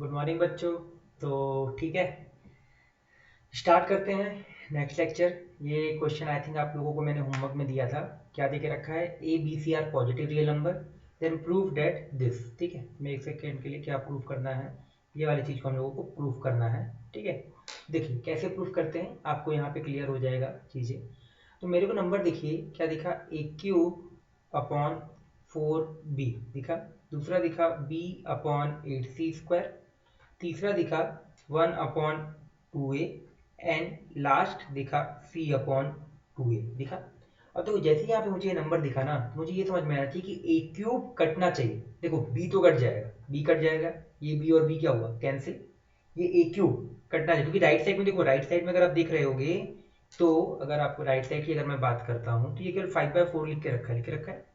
Good morning बच्चों। तो ठीक है, स्टार्ट करते हैं नेक्स्ट लेक्चर। ये क्वेश्चन आई थिंक आप लोगों को मैंने होमवर्क में दिया था। क्या देके रखा है? A B C are positive real number, then prove that this. ठीक है, मैं एक सेकेंड के लिए क्या प्रूव करना है, ये वाली चीज़ को हम लोगों को प्रूव करना है। ठीक है, देखिए कैसे प्रूव करते हैं, आपको यहाँ पे क्लियर हो जाएगा चीज़ें। तो मेरे को नंबर देखिए क्या दिखा, ए क्यूब अपॉन 4b दिखा, दूसरा दिखा b अपॉन 8c², तीसरा दिखा 1/2a एंड लास्ट दिखा c/2a दिखा। अब देखो जैसे यहाँ पे मुझे ये नंबर दिखा ना, तो मुझे ये समझ में आना चाहिए कि a क्यूब कटना चाहिए। देखो b तो कट जाएगा, b कट जाएगा, ये b और b क्या हुआ, कैंसिल। ये a क्यूब कटना चाहिए क्योंकि राइट साइड में देखो, राइट साइड में अगर आप देख रहे होगे तो अगर आपको राइट साइड की अगर मैं बात करता हूँ तो ये केवल 5/4 लिख के रखा है।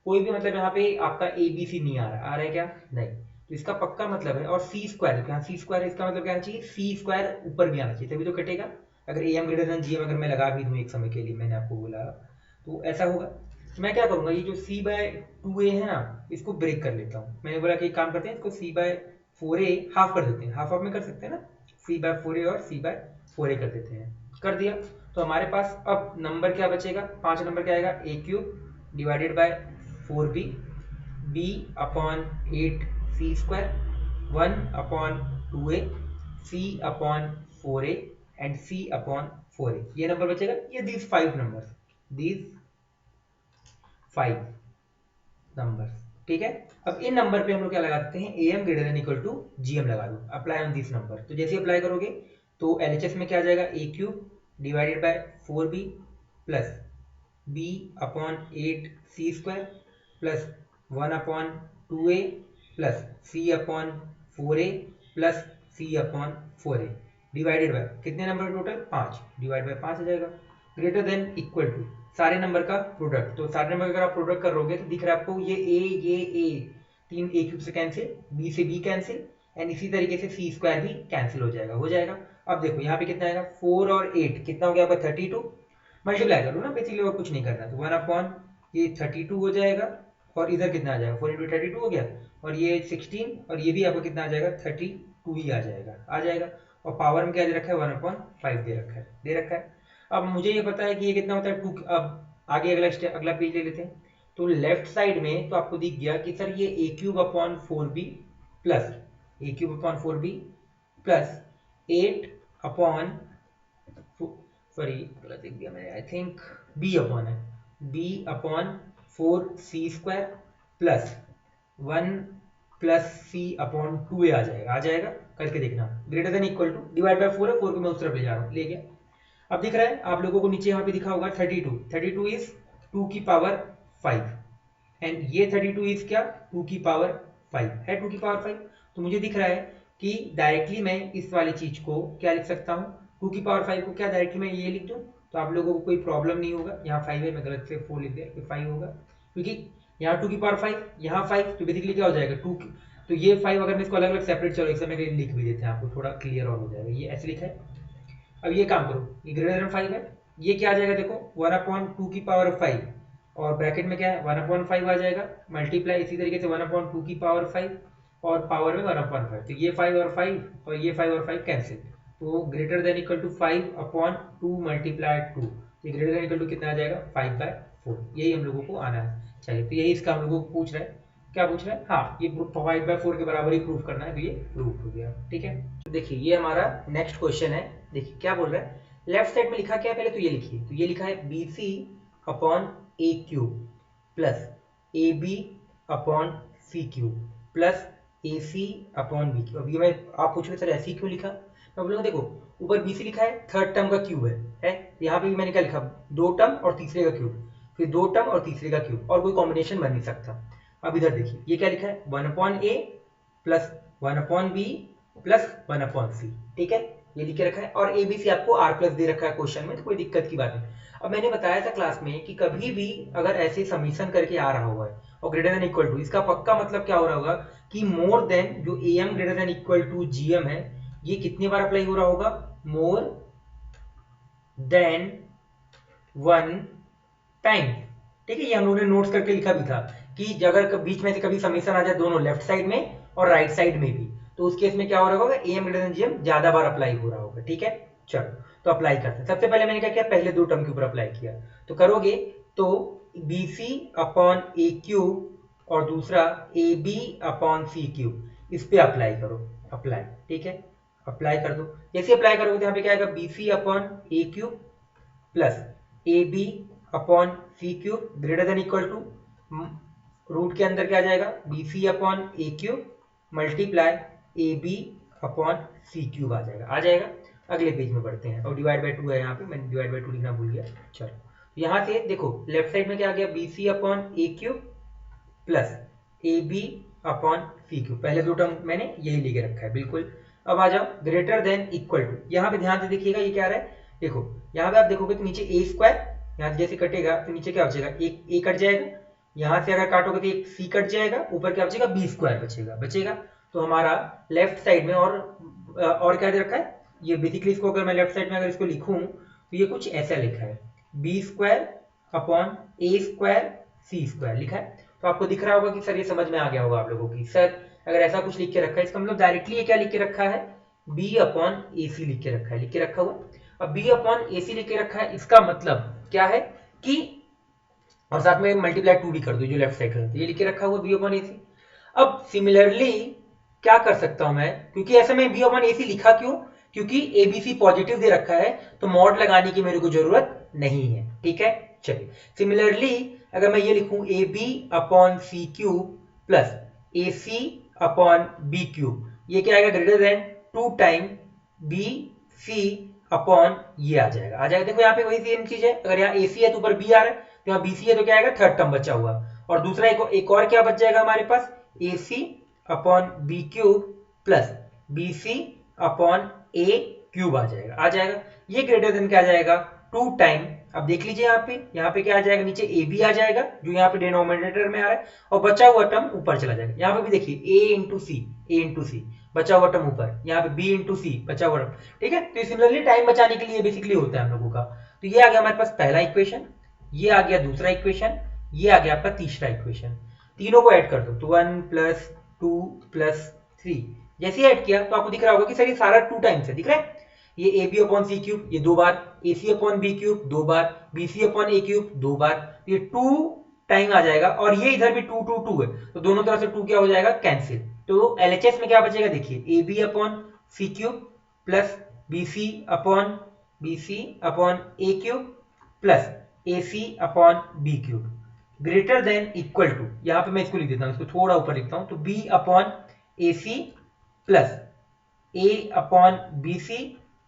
कोई भी मतलब यहाँ पे आपका ए बी सी नहीं आ रहा है क्या? नहीं। तो इसका पक्का मतलब है, और सी स्क्वायर, यहाँ सी स्क्वायर इसका मतलब क्या आना चाहिए, सी स्क्वायर ऊपर भी आना चाहिए तभी तो कटेगा। अगर A M greater than G M अगर मैं लगा भी दूँ एक समय के लिए, मैंने आपको बोला तो ऐसा होगा। तो मैं क्या करूंगा, ये जो सी बाय 2a है ना, इसको ब्रेक कर लेता हूँ। मैंने बोला कि एक काम करते हैं, इसको सी बाय 4a हाफ कर देते हैं, हाफ हाफ में कर सकते हैं ना, सी बाय 4a और सी बाय 4a कर देते हैं। कर दिया तो हमारे पास अब नंबर क्या बचेगा, 5 नंबर क्या आएगा, a cube divided by 4b, b upon 8c², 1/2a, c/4a and c/4a। ये नंबर बचेगा, ये दीज 5 नंबर्स, दीज 5 नंबर्स। ठीक है, अब इन नंबर पे हम लोग क्या लगा सकते हैं, am greater than equal to gm लगा दो, अप्लाई ऑन दिस नंबर। तो जैसे अप्लाई करोगे तो एलएचएस में क्या आ जाएगा, a cube divided by 4b plus b upon 8c² plus 1/2a plus c/4a plus c/4a divided by कितने नंबर टोटल, 5, डिवाइड बाय 5 आ जाएगा। ग्रेटर देन इक्वल टू सारे नंबर का प्रोडक्ट, तो सारे नंबर अगर आप प्रोडक्ट करोगे तो दिख रहा है आपको ये तीन ए क्यूब से कैंसिल, बी से बी कैंसिल एंड इसी तरीके से सी स्क्वायर भी कैंसिल हो जाएगा। अब देखो यहाँ पे कितना आएगा, 4 और 8 कितना हो गया आपका 32, मल्टीप्लाई कर लो ना बेसिकली, और कुछ नहीं करना। तो 1/, ये 32 हो जाएगा और इधर कितना आ जाएगा, 4 × 32 हो गया, और ये 16 और ये भी आपको कितना आ जाएगा, 32 ही आ जाएगा। और पावर में क्या दे रखा है, 1/5 दे रखा है। अब मुझे ये पता है कि ये कितना होता है 2। अब आगे अगला पेज ले लेते हैं। तो लेफ्ट साइड में तो आपको दिख गया कि सर ये a cube upon 4b plus a cube upon 4b plus 8 upon, sorry गलत लिख दिया मैंने, आई थिंक b अपॉन है, b upon 4c² plus 1 plus c/2a आ जाएगा। करके देखना, greater than equal to, divide by 4 है, 4 को मैं उस तरफ ले जा रहा हूँ, ले गया। अब दिख रहा है आप लोगों को नीचे यहाँ पे दिखा होगा 32 इज 2 की पावर 5 एंड ये 32 इज क्या, 2 की पावर 5 है, 2 की पावर 5। तो मुझे दिख रहा है कि डायरेक्टली मैं इस वाली चीज को क्या लिख सकता हूँ, 2 की पावर 5 को क्या डायरेक्टली मैं ये लिख दूँ, तो आप लोगों को कोई प्रॉब्लम नहीं होगा। यहाँ 5 है, मैं गलत से 4 लिख दिया, 5 होगा क्योंकि यहाँ 2 की पावर 5, यहाँ 5, तो बेसिकली क्या हो जाएगा 2। तो ये 5 अगर मैं इसको अलग अलग सेपरेट, चलो एक समय लिख भी देते हैं, आपको थोड़ा क्लियर और हो जाएगा। ये ऐसे लिखा है। अब ये काम करो, ये ग्रेटर देन 5 है, ये क्या आ जाएगा देखो, 1/2 की पावर 5 और ब्रैकेट में क्या है 1/5 आ जाएगा, मल्टीप्लाई इसी तरीके से 1/2 की पावर 5 और पावर में 1/5। तो ये 5 और 5 और ये 5 और 5 कैंसिल, तो greater than equal to 5/2 multiply 2, ये ग्रेटर देन इक्वल टू कितना आ जाएगा 5/4। यही हम लोगों को आना चाहिए। तो यही इसका हम लोगों को पूछ रहा है, क्या पूछ रहा है, हाँ ये 5/4 के बराबर ही प्रूफ करना है, तो ये प्रूफ हो गया। ठीक है, तो देखिए ये हमारा नेक्स्ट क्वेश्चन है। देखिए क्या बोल रहा है, लेफ्ट साइड में लिखा क्या है पहले तो ये लिखिए, तो ये लिखा है BC upon A cube plus AB upon C cube plus AC upon B cube. अब ये मैं, आप पूछ रहे सर ऐसे ही क्यों लिखा, मैं बोलूँगा देखो ऊपर BC लिखा है, थर्ड टर्म का क्यूब है यहाँ पे भी मैंने क्या लिखा, 2 टर्म और तीसरे का क्यूब, फिर 2 टर्म और तीसरे का क्यूब, और कोई कॉम्बिनेशन बन नहीं सकता। अब इधर देखिए ये क्या लिखा है, 1/a plus 1/b plus 1/c। ठीक है, ये लिख के रखा है, और ABC आपको R+ दे रखा है क्वेश्चन में, तो कोई दिक्कत की बात नहीं। अब मैंने बताया था क्लास में कि कभी भी अगर ऐसे समीशन करके आ रहा होगा और ग्रेटर देन इक्वल टू, इसका पक्का मतलब क्या हो रहा होगा कि मोर देन जो AM greater than equal to GM है, ये कितनी बार अप्लाई हो रहा होगा, मोर देन 1 टाइम। ठीक है, ये हम लोगों ने नोट्स करके लिखा भी था कि अगर बीच में से कभी समीशन आ जाए दोनों लेफ्ट साइड में और राइट साइड में भी, तो उस केस में क्या हो रहा होगा, एम ग्रेटर देन जीएम ज्यादा बार अप्लाई हो रहा होगा। ठीक है, चलो तो अप्लाई करते हैं। सबसे पहले मैंने क्या किया, पहले दो टर्म के ऊपर अप्लाई किया, तो करोगे तो B C upon A cube और दूसरा A B upon C cube, इस पे अप्लाई करो, अप्लाई। ठीक है, अप्लाई कर दो। जैसे अप्लाई करोगे तो यहाँ पे क्या आएगा, B C upon A cube plus A B upon C cube greater than equal to, root के अंदर क्या आ जाएगा, B C upon A cube multiply A B upon C cube आ जाएगा, आ जाएगा। अगले पेज में बढ़ते हैं, और डिवाइड बाय 2 है यहाँ पे, मैंने डिवाइड बाय 2 लिखना भूल गया। चलो यहाँ से देखो लेफ्ट साइड में क्या आ गया, B C upon A cube plus A B upon C cube, पहले दो टर्म मैंने यही लिखे रखा है बिल्कुल। अब आ जाओ ग्रेटर देन इक्वल टू, यहाँ पे ध्यान से देखिएगा ये क्या आ रहा है, देखो यहाँ पे आप देखोगे तो नीचे ए स्क्वायर, यहाँ से जैसे कटेगा तो नीचे क्या बचेगा, एक ए कट जाएगा, यहाँ से अगर काटोगे तो एक सी कट जाएगा, ऊपर क्या बचेगा, बी स्क्वायर बचेगा। तो हमारा लेफ्ट साइड में और क्या दे रखा है, ये बेसिकली इसको अगर मैं लेफ्ट साइड में अगर इसको लिखूं तो ये कुछ ऐसा लिखा है, बी स्क्वायर अपॉन ए स्क्वायर सी स्क्वायर लिखा है। तो आपको दिख रहा होगा कि सर ये समझ में आ गया होगा आप लोगों की, सर अगर ऐसा कुछ लिख के रखा है इसका मतलब डायरेक्टली ये क्या लिख के रखा है, बी अपॉन ए सी लिख के रखा हुआ। अब बी अपॉन ए सी लिख के रखा है, इसका मतलब क्या है कि, और साथ में मल्टीप्लाई 2d कर दो जो लेफ्ट साइड है, ये लिख के रखा हुआ बी अपॉन ए सी। अब सिमिलरली क्या कर सकता हूं मैं, क्योंकि ऐसे में बी अपॉन ए सी लिखा क्यों, क्योंकि ए बी सी पॉजिटिव दे रखा है तो मॉड लगाने की मेरे को जरूरत नहीं है। ठीक है, चलिए सिमिलरली अगर मैं ये लिखूं A B upon C cube plus A C upon B cube, ये क्या आएगा, greater than 2 time B C upon ये आ जाएगा। देखो यहाँ पे वही सेम चीज है, अगर यहाँ ए सी है तो ऊपर बी आ रहा है, तो यहाँ बी सी है तो क्या आएगा, थर्ड टर्म बचा हुआ, और दूसरा एक और क्या बच जाएगा हमारे पास, A C upon B cube plus B C upon A cube आ जाएगा। ये ग्रेटर देन क्या आ जाएगा, 2 टाइम, अब देख लीजिए यहाँ पे क्या आ जाएगा, नीचे ए बी आ जाएगा जो यहाँ पे डिनोमिनेटर में आ रहा है, और बचा हुआ टर्म ऊपर चला जाएगा। यहाँ पे भी देखिए ए इंटू सी बचा हुआ टर्म ऊपर, यहाँ पे बी इंटू सी बचा हुआ टर्म। ठीक है, तो सिमिलरली टाइम बचाने के लिए बेसिकली होता है हम लोगों का। तो ये आ गया हमारे पास पहला इक्वेशन, ये आ गया दूसरा इक्वेशन, ये आ गया आपका तीसरा इक्वेशन। तीनों को ऐड कर दो तो 1 प्लस 2 प्लस 3, जैसे ऐड किया तो आपको दिख रहा होगा कि सर ये सारा 2 टाइम्स है, दिख रहा है, ये A B upon C cube ये 2 बार, A C upon B cube 2 बार, B C upon A cube 2 बार, ये 2 टाइम आ जाएगा, और ये इधर भी 2 2 2 है, तो दोनों तरफ से 2 क्या हो जाएगा, कैंसिल। तो एलएचएस में क्या बचेगा, देखिए A B upon C cube plus B C upon A cube plus A C upon B cube greater than equal to, यहां पे मैं इसको लिख देता हूं, इसको थोड़ा ऊपर लिखता हूं, तो B upon A C plus A upon B C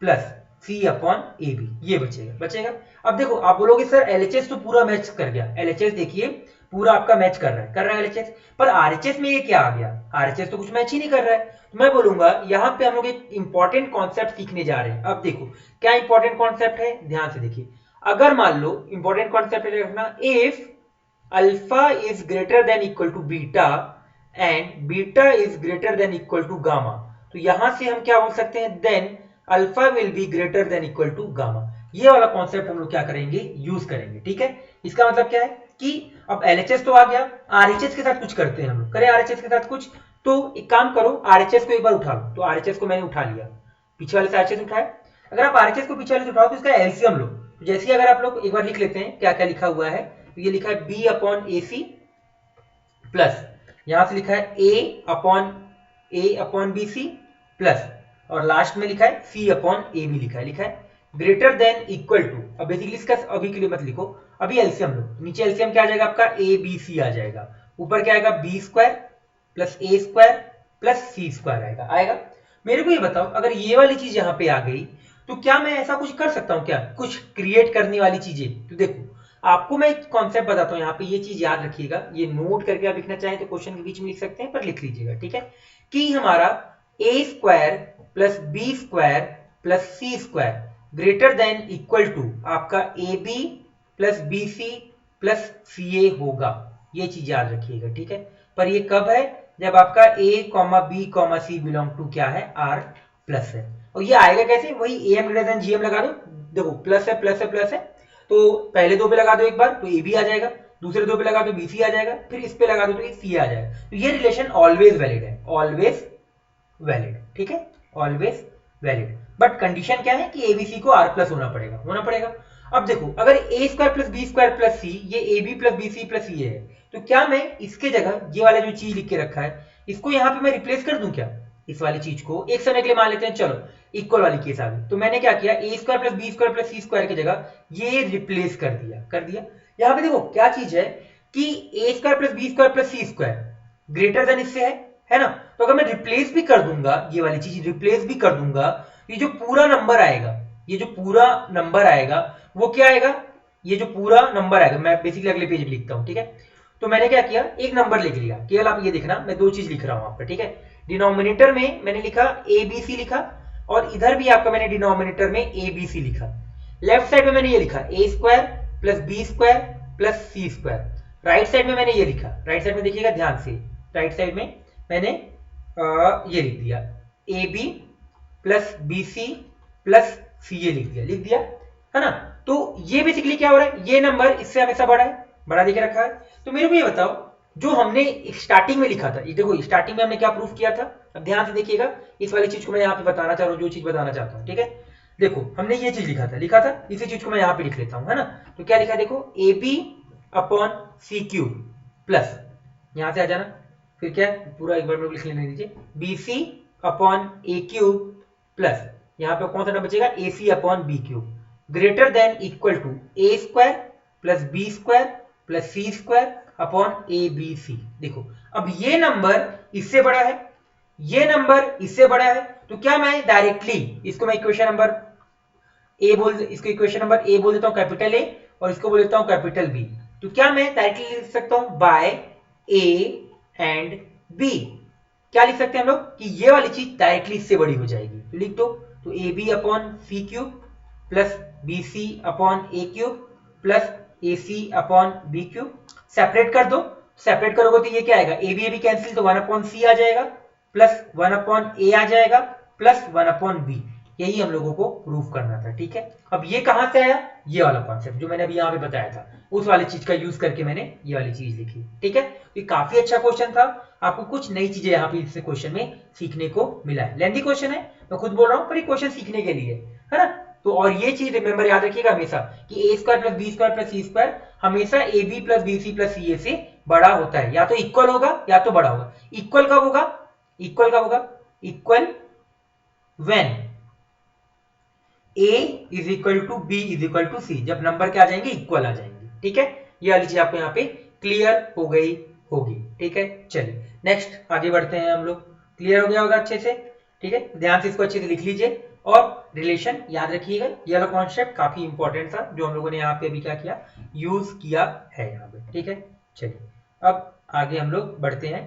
plus C upon A B, ये बचेगा। अब देखो आप बोलोगे सर एलएचएस तो पूरा मैच कर गया, एलएचएस देखिए पूरा आपका मैच कर रहा है एलएचएस, पर आरएचएस में ये क्या आ गया, आरएचएस तो कुछ मैच ही नहीं कर रहा है। तो मैं बोलूंगा यहाँ पे हम लोग एक इंपॉर्टेंट कॉन्सेप्ट सीखने जा रहे हैं। अब देखो क्या इंपॉर्टेंट कॉन्सेप्ट है, ध्यान से देखिए, अगर मान लो इंपॉर्टेंट कॉन्सेप्ट रखना, if alpha is greater than equal to beta and beta is greater than equal to gamma, तो यहां से हम क्या बोल सकते हैं, then alpha will be greater than equal to gamma. ये वाला कॉन्सेप्ट हम लोग क्या करेंगे, यूज करेंगे। ठीक है, इसका मतलब क्या है कि अब एलएचएस तो आ गया, आरएचएस के साथ कुछ करते हैं हम लोग, करें आरएचएस के साथ कुछ, तो एक काम करो आरएचएस को एक बार उठा लो, तो आरएचएस को मैंने उठा लिया, पीछे वाले से आरएचएस उठाया, अगर आप आरएचएस को पीछे वाले से उठाओ तो इसका एलसीएम लो, तो जैसे अगर आप लोग एक बार लिख लेते हैं क्या क्या लिखा हुआ है, तो ये लिखा है B upon A C plus यहां से लिखा है ए अपॉन बी सी प्लस, और लास्ट में लिखा है सी अपॉन ए बी लिखा है ग्रेटर देन इक्वल टू। अब बेसिकली इसका अभी के लिए मत लिखो, अभी एलसीएम लो, नीचे एलसीएम क्या आ जाएगा आपका, ए बी सी आ जाएगा, ऊपर क्या आएगा, बी स्क्वायर प्लस ए स्क्वायर प्लस सी स्क्वायर आएगा। मेरे को ये बताओ अगर ये वाली चीज यहाँ पे आ गई तो क्या मैं ऐसा कुछ कर सकता हूँ क्या, कुछ क्रिएट करने वाली चीजें। तो देखो आपको मैं एक कॉन्सेप्ट बताता हूँ, यहाँ पे ये चीज याद रखिएगा, ये नोट करके आप लिखना चाहें तो क्वेश्चन के बीच में लिख सकते हैं, पर लिख लीजिएगा। ठीक है, कि हमारा A square plus B square plus C square greater than equal to आपका A B plus B C plus C A होगा, ये चीज याद रखिएगा। ठीक है, पर ये कब है, जब आपका a, b, c belong to क्या है, r प्लस है। और ये आएगा कैसे, वही am ग्रेटर देन gm लगा दो, देखो प्लस है प्लस है प्लस है, तो पहले दो पे लगा दो एक बार तो ab आ जाएगा, दूसरे दो पे लगा दो bc आ जाएगा, फिर इस पे लगा दो तो ये c आ जाएगा। तो ये रिलेशन ऑलवेज वैलिड है, ऑलवेज वैलिड, ठीक है, ऑलवेज वैलिड। बट कंडीशन क्या है कि एबीसी को आर प्लस होना पड़ेगा। अब देखो, अगर A square plus B square plus C, ये A B plus B C plus C है, तो क्या मैं इसके जगह ये वाला जो चीज लिख के रखा है इसको यहाँ पे मैं रिप्लेस कर दूं क्या? इस वाली चीज को एक समय के लिए मान लेते हैं, चलो इक्वल वाली केस आ गई, तो मैंने क्या किया, A square plus B square plus C square की जगह ये रिप्लेस कर दिया। यहाँ पे देखो क्या चीज है कि A square plus B square plus C square greater than इससे है ना? तो अगर मैं रिप्लेस भी कर दूंगा, ये वाली चीज रिप्लेस भी कर दूंगा, ये जो पूरा नंबर आएगा, ये जो पूरा नंबर आएगा वो क्या आएगा, ये जो पूरा नंबर आएगा, मैं बेसिकली अगले पेज में लिखता हूं, ठीक है। तो मैंने क्या किया, एक नंबर लिख लिया, केवल आप ये देखना मैं दो चीज लिख रहा हूं आपका, ठीक है। डिनोमिनेटर में मैंने लिखा ए बी सी लिखा, और इधर भी आपका मैंने डिनोमिनेटर में ए बी सी लिखा। लेफ्ट साइड में मैंने ये लिखा A square plus B square plus C square. Right side में मैंने ये लिखा, राइट साइड में देखिएगा ध्यान से, राइट साइड में मैंने ये लिख दिया A B plus B C plus C, ये लिख दिया है ना। तो ये बेसिकली क्या हो रहा है, ये नंबर इससे हमेशा बड़ा है, बड़ा देके रखा है। तो मेरे को ये बताओ, जो हमने स्टार्टिंग में लिखा था, ये देखो स्टार्टिंग में हमने क्या प्रूफ किया था, अब ध्यान से देखिएगा, इस वाली चीज को मैं यहाँ पे बताना चाह रहा हूँ, जो चीज बताना चाहता हूँ, ठीक है। देखो हमने ये चीज लिखा था, इसी चीज को मैं यहाँ पे लिख लेता हूँ, है ना। तो क्या लिखा, देखो A B upon C cube plus, यहां से आ जाना, फिर क्या पूरा एक बार में लिख लेने दीजिए, B C upon A cube plus, यहाँ पे कौन सा नंबर बचेगा, A C upon B cube, greater than equal to A square plus B square plus C square upon A B C. देखो अब ये नंबर इससे बड़ा है, ये नंबर इससे बड़ा है, तो क्या मैं डायरेक्टली इसको मैं इक्वेशन नंबर ए इसको इक्वेशन नंबर ए बोल देता हूं, कैपिटल ए, और इसको बोल देता हूं कैपिटल बी। तो क्या मैं डायरेक्टली लिख सकता हूं बाय ए एंड बी, क्या लिख सकते हैं हम लोग कि ये वाली चीज डायरेक्टली इससे बड़ी हो जाएगी, तो लिख दो, तो A B upon C cube plus B C upon A cube plus A C upon B cube, separate कर दो, सेपरेट करोगे तो ये क्या आएगा, ए बी कैंसिल, तो 1 अपॉन सी आ जाएगा प्लस 1 अपॉन ए आ जाएगा प्लस 1 अपॉन बी। यही हम लोगों को प्रूफ करना था, ठीक है। अब ये कहां से आया, ये वाला कॉन्सेप्ट जो मैंने अभी यहाँ पे बताया था, उस वाली चीज का यूज करके मैंने ये वाली चीज लिखी, ठीक है। ये काफी अच्छा क्वेश्चन था, आपको कुछ नई चीजें यहाँ पे इससे क्वेश्चन में सीखने को मिला है। लेंथी क्वेश्चन है, मैं खुद बोल रहा हूँ, पर ये क्वेश्चन सीखने के लिए है ना। तो और ये चीज रिमेंबर याद रखिएगा हमेशा कि A square plus B square plus C square हमेशा A B plus B C plus C A से बड़ा होता है, या तो इक्वल होगा या तो बड़ा होगा। इक्वल कब होगा, equal when a is equal to B is equal to C, जब नंबर क्या आ जाएंगे, इक्वल आ जाएंगे, ठीक है। ये वाली चीज आपको यहाँ पे क्लियर हो गई होगी, ठीक है। चलिए नेक्स्ट आगे बढ़ते हैं हम लोग, क्लियर हो गया होगा अच्छे से, ठीक है। ध्यान से इसको अच्छे से लिख लीजिए और रिलेशन याद रखिएगा, ये वाला कॉन्सेप्ट काफी इंपॉर्टेंट था जो हम लोगों ने यहाँ पे अभी क्या किया, यूज किया है यहाँ पे, ठीक है। चलिए अब आगे हम लोग बढ़ते हैं,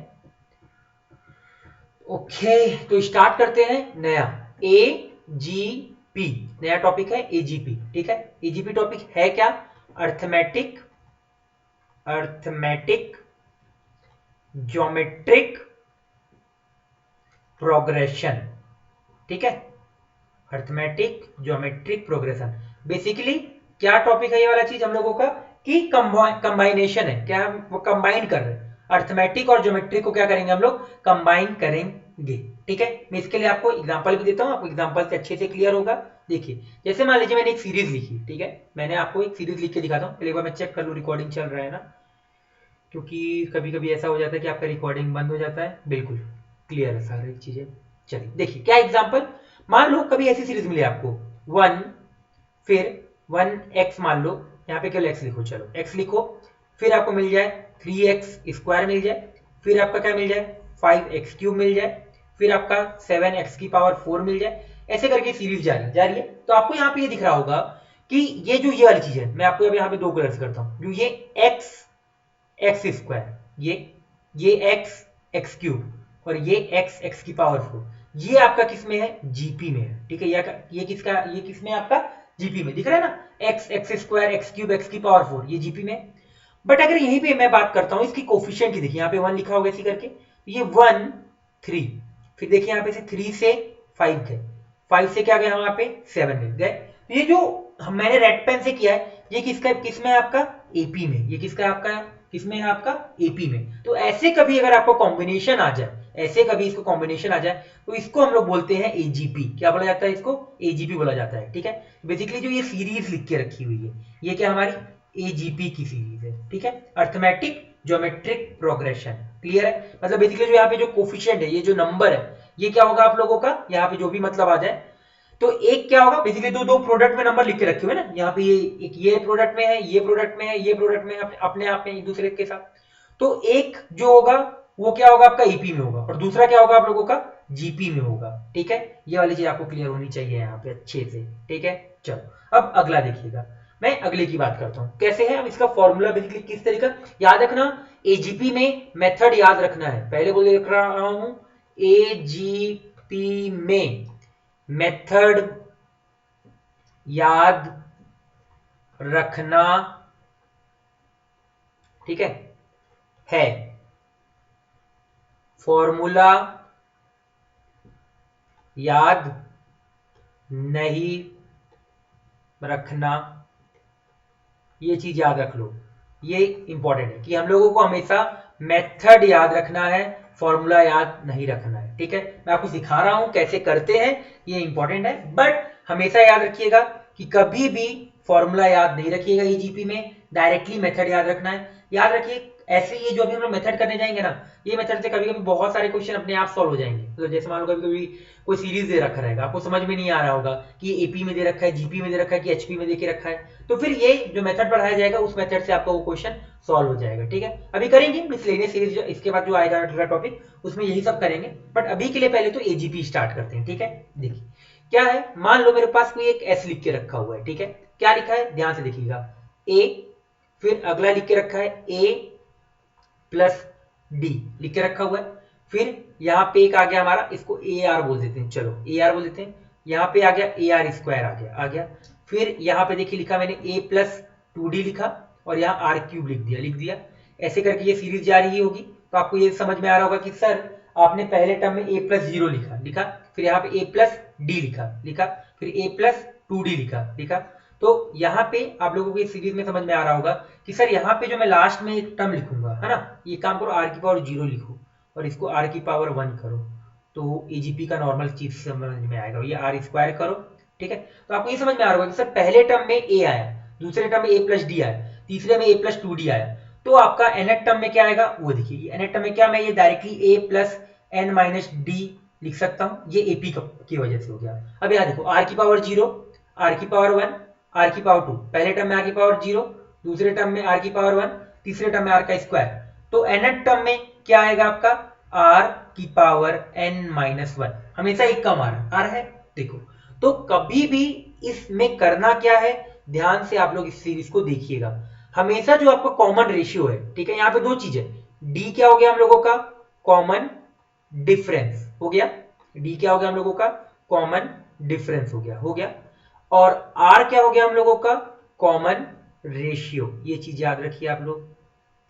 ओके। तो स्टार्ट करते हैं नया एजीपी, नया टॉपिक है एजीपी, ठीक है। एजीपी टॉपिक है क्या, अर्थमेटिक ज्योमेट्रिक प्रोग्रेशन, ठीक है। अर्थमेटिक ज्योमेट्रिक प्रोग्रेशन बेसिकली क्या टॉपिक है ये वाला चीज हम लोगों का, कि कंबाइनेशन है, क्या हम वो कंबाइन कर रहे हैं, अर्थमेटिक और ज्योमेट्रिक को क्या करेंगे हम लोग, कंबाइन करेंगे, ठीक है। मैं इसके लिए आपको एग्जांपल भी देता हूं, आपको एग्जांपल से अच्छे से क्लियर होगा। देखिए जैसे मान लीजिए मैंने एक सीरीज लिखी, ठीक है, मैंने आपको एक सीरीज लिख के दिखाता हूं, पहले एक बार मैं चेक कर लूं रिकॉर्डिंग चल रहा है ना, क्योंकि कभी कभी ऐसा हो जाता है कि आपका रिकॉर्डिंग बंद हो जाता है। बिल्कुल क्लियर है सारी चीजें। चलिए देखिए क्या एग्जाम्पल, मान लो कभी ऐसी सीरीज मिले आपको 1 फिर 1x, मान लो यहाँ पे केवल x लिखो, चलो x लिखो, फिर आपको मिल जाए 3x स्क्वायर मिल जाए, फिर आपका क्या मिल जाए 5x क्यूब मिल जाए, फिर आपका 7x की पावर 4 मिल जाए, ऐसे करके सीरीज जा रही है। तो आपको यहाँ पे ये दिख रहा होगा कि ये जो ये वाली चीज है, मैं आपको यहाँ पे दो कलर्स करता हूँ, जो ये x स्क्वायर, ये x क्यूब और ये x की पावर 4, ये आपका किसमें है, जीपी में है, ठीक है। ये किसमें है आपका, जीपी में दिख रहा है ना, x square x cube x की पावर 4, ये जीपी में। बट अगर यहीं पे मैं बात करता हूं इसकी कोफिशिएंट की, देखिए यहाँ पे 1 लिखा होगा इसी करके, ये 1 3, फिर देखिए यहाँ पे से 3 से 5 गए, 5 से क्या गए यहाँ पे 7 गए। ये जो मैंने रेड पेन से किया है, ये किसमें है आपका, एपी में, ये किसका आपका किसमें है आपका, एपी में। तो ऐसे कभी अगर आपको कॉम्बिनेशन आ जाए, ऐसे कभी इसको कॉम्बिनेशन आ जाए तो इसको हम लोग बोलते हैं एजीपी। क्या बोला जाता है इसको? एजीपी बोला जाता है। ठीक है, बेसिकली जो ये सीरीज लिख के रखी हुई है ये क्या हमारी एजीपी की सीरीज है। ठीक है, अर्थमेटिक ज्योमेट्रिक प्रोग्रेशन। क्लियर है? मतलब बेसिकली जो यहाँ पे जो कोफिशिएंट है, ये जो नंबर है, ये क्या होगा आप लोगों का, यहाँ पे जो भी मतलब आ जाए तो एक क्या होगा, बेसिकली दो प्रोडक्ट में नंबर लिख के रखे हुए ना, यहाँ पे ये एक ये प्रोडक्ट में है, ये प्रोडक्ट में है, ये प्रोडक्ट में है, अपने आप में एक दूसरे के साथ। तो एक जो होगा वो क्या होगा आपका ईपी में होगा और दूसरा क्या होगा आप लोगों का जीपी में होगा। ठीक है, ये वाली चीज आपको क्लियर होनी चाहिए यहाँ पे अच्छे से। ठीक है, चलो अब अगला देखिएगा, मैं अगले की बात करता हूं कैसे है। अब इसका फॉर्मूला बेसिकली किस तरीका याद रखना, एजीपी में मेथड याद रखना है। पहले बोल रख रहा हूं, एजीपी में मेथड याद रखना, ठीक है फॉर्मूला याद नहीं रखना। ये चीज याद रख लो, ये इंपॉर्टेंट है कि हम लोगों को हमेशा मेथड याद रखना है, फॉर्मूला याद नहीं रखना है। ठीक है, मैं आपको सिखा रहा हूं कैसे करते हैं, ये इंपॉर्टेंट है, बट हमेशा याद रखिएगा कि कभी भी फॉर्मूला याद नहीं रखिएगा ईजीपी में, डायरेक्टली मेथड याद रखना है। याद रखिए ऐसे ये जो अभी हम लोग मेथड करने जाएंगे ना, ये मेथड से कभी कभी बहुत सारे क्वेश्चन अपने आप सॉल्व हो जाएंगे। तो जैसे मान लो कभी कभी कोई सीरीज दे रखा रहेगा, आपको समझ में नहीं आ रहा होगा कि एपी में दे रखा है, जीपी में दे रखा है कि एचपी में दे के रखा है, तो फिर ये जो मेथड पढ़ाया जाएगा उस मेथड से आपका वो क्वेश्चन सॉल्व हो जाएगा। ठीक है, अभी करेंगे मिसलेनियस सीरीज, इसके बाद जो आएगा अगला टॉपिक उसमें यही सब करेंगे, बट अभी के लिए पहले तो एजीपी स्टार्ट करते हैं। ठीक है, देखिए क्या है, मान लो मेरे पास कोई एक एस लिख के रखा हुआ है। ठीक है, क्या लिखा है ध्यान से देखिएगा, ए, फिर अगला लिख के रखा है ए प्लस डी लिख के रखा हुआ है, फिर यहाँ पे एक आ गया हमारा, इसको ए आर बोल देते हैं, चलो ए आर बोल देते हैं, यहाँ पे आ गया ए आर स्क्वायर आ गया, फिर यहाँ पे देखिए लिखा मैंने ए प्लस 2d लिखा और यहाँ आर क्यूब लिख दिया। ऐसे करके ये सीरीज जा रही होगी, तो आपको ये समझ में आ रहा होगा कि सर आपने पहले टर्म में ए प्लस 0 लिखा, फिर यहाँ पे ए प्लस डी लिखा, फिर ए प्लस 2d लिखा। तो यहाँ पे आप लोगों को इस सीरीज में समझ में आ रहा होगा कि सर यहाँ पे जो मैं लास्ट में एक टर्म लिखूंगा, है ना, ये काम करो आर की पावर 0 लिखो और इसको आर की पावर 1 करो, तो एजीपी का नॉर्मल चीज समझ में आएगा, ये आर स्क्वायर करो। ठीक है, तो आपको ये समझ में आ रहा होगा कि सर पहले टर्म में ए आया, दूसरे टर्म में ए प्लस डी आया, तीसरे में ए प्लस 2d आया, तो आपका nth टर्म में क्या आएगा वो देखिए, nth टर्म में क्या, मैं ये directly a plus n minus D लिख सकता हूँ, ये एपी की वजह से हो गया। अब यहाँ देखो आर की पावर 0, आर की पावर 1, आर की पावर 2, पहले टर्म में आर की पावर 0, दूसरे टर्म में आर की पावर 1, तीसरे टर्म में आर का स्क्वायर, तो nth टर्म में क्या आएगा आपका आर की पावर n माइनस 1, हमेशा एक कम आर है। देखो तो कभी भी इसमें करना क्या है, ध्यान से आप लोग इस सीरीज को देखिएगा, हमेशा जो आपका कॉमन रेशियो है, ठीक है, यहाँ पे दो चीज है, डी क्या हो गया हम लोगों का कॉमन डिफरेंस हो गया, डी क्या हो गया हम लोगों का कॉमन डिफरेंस हो गया, और आर क्या हो गया हम लोगों का कॉमन रेशियो, ये चीज याद रखिए आप लोग।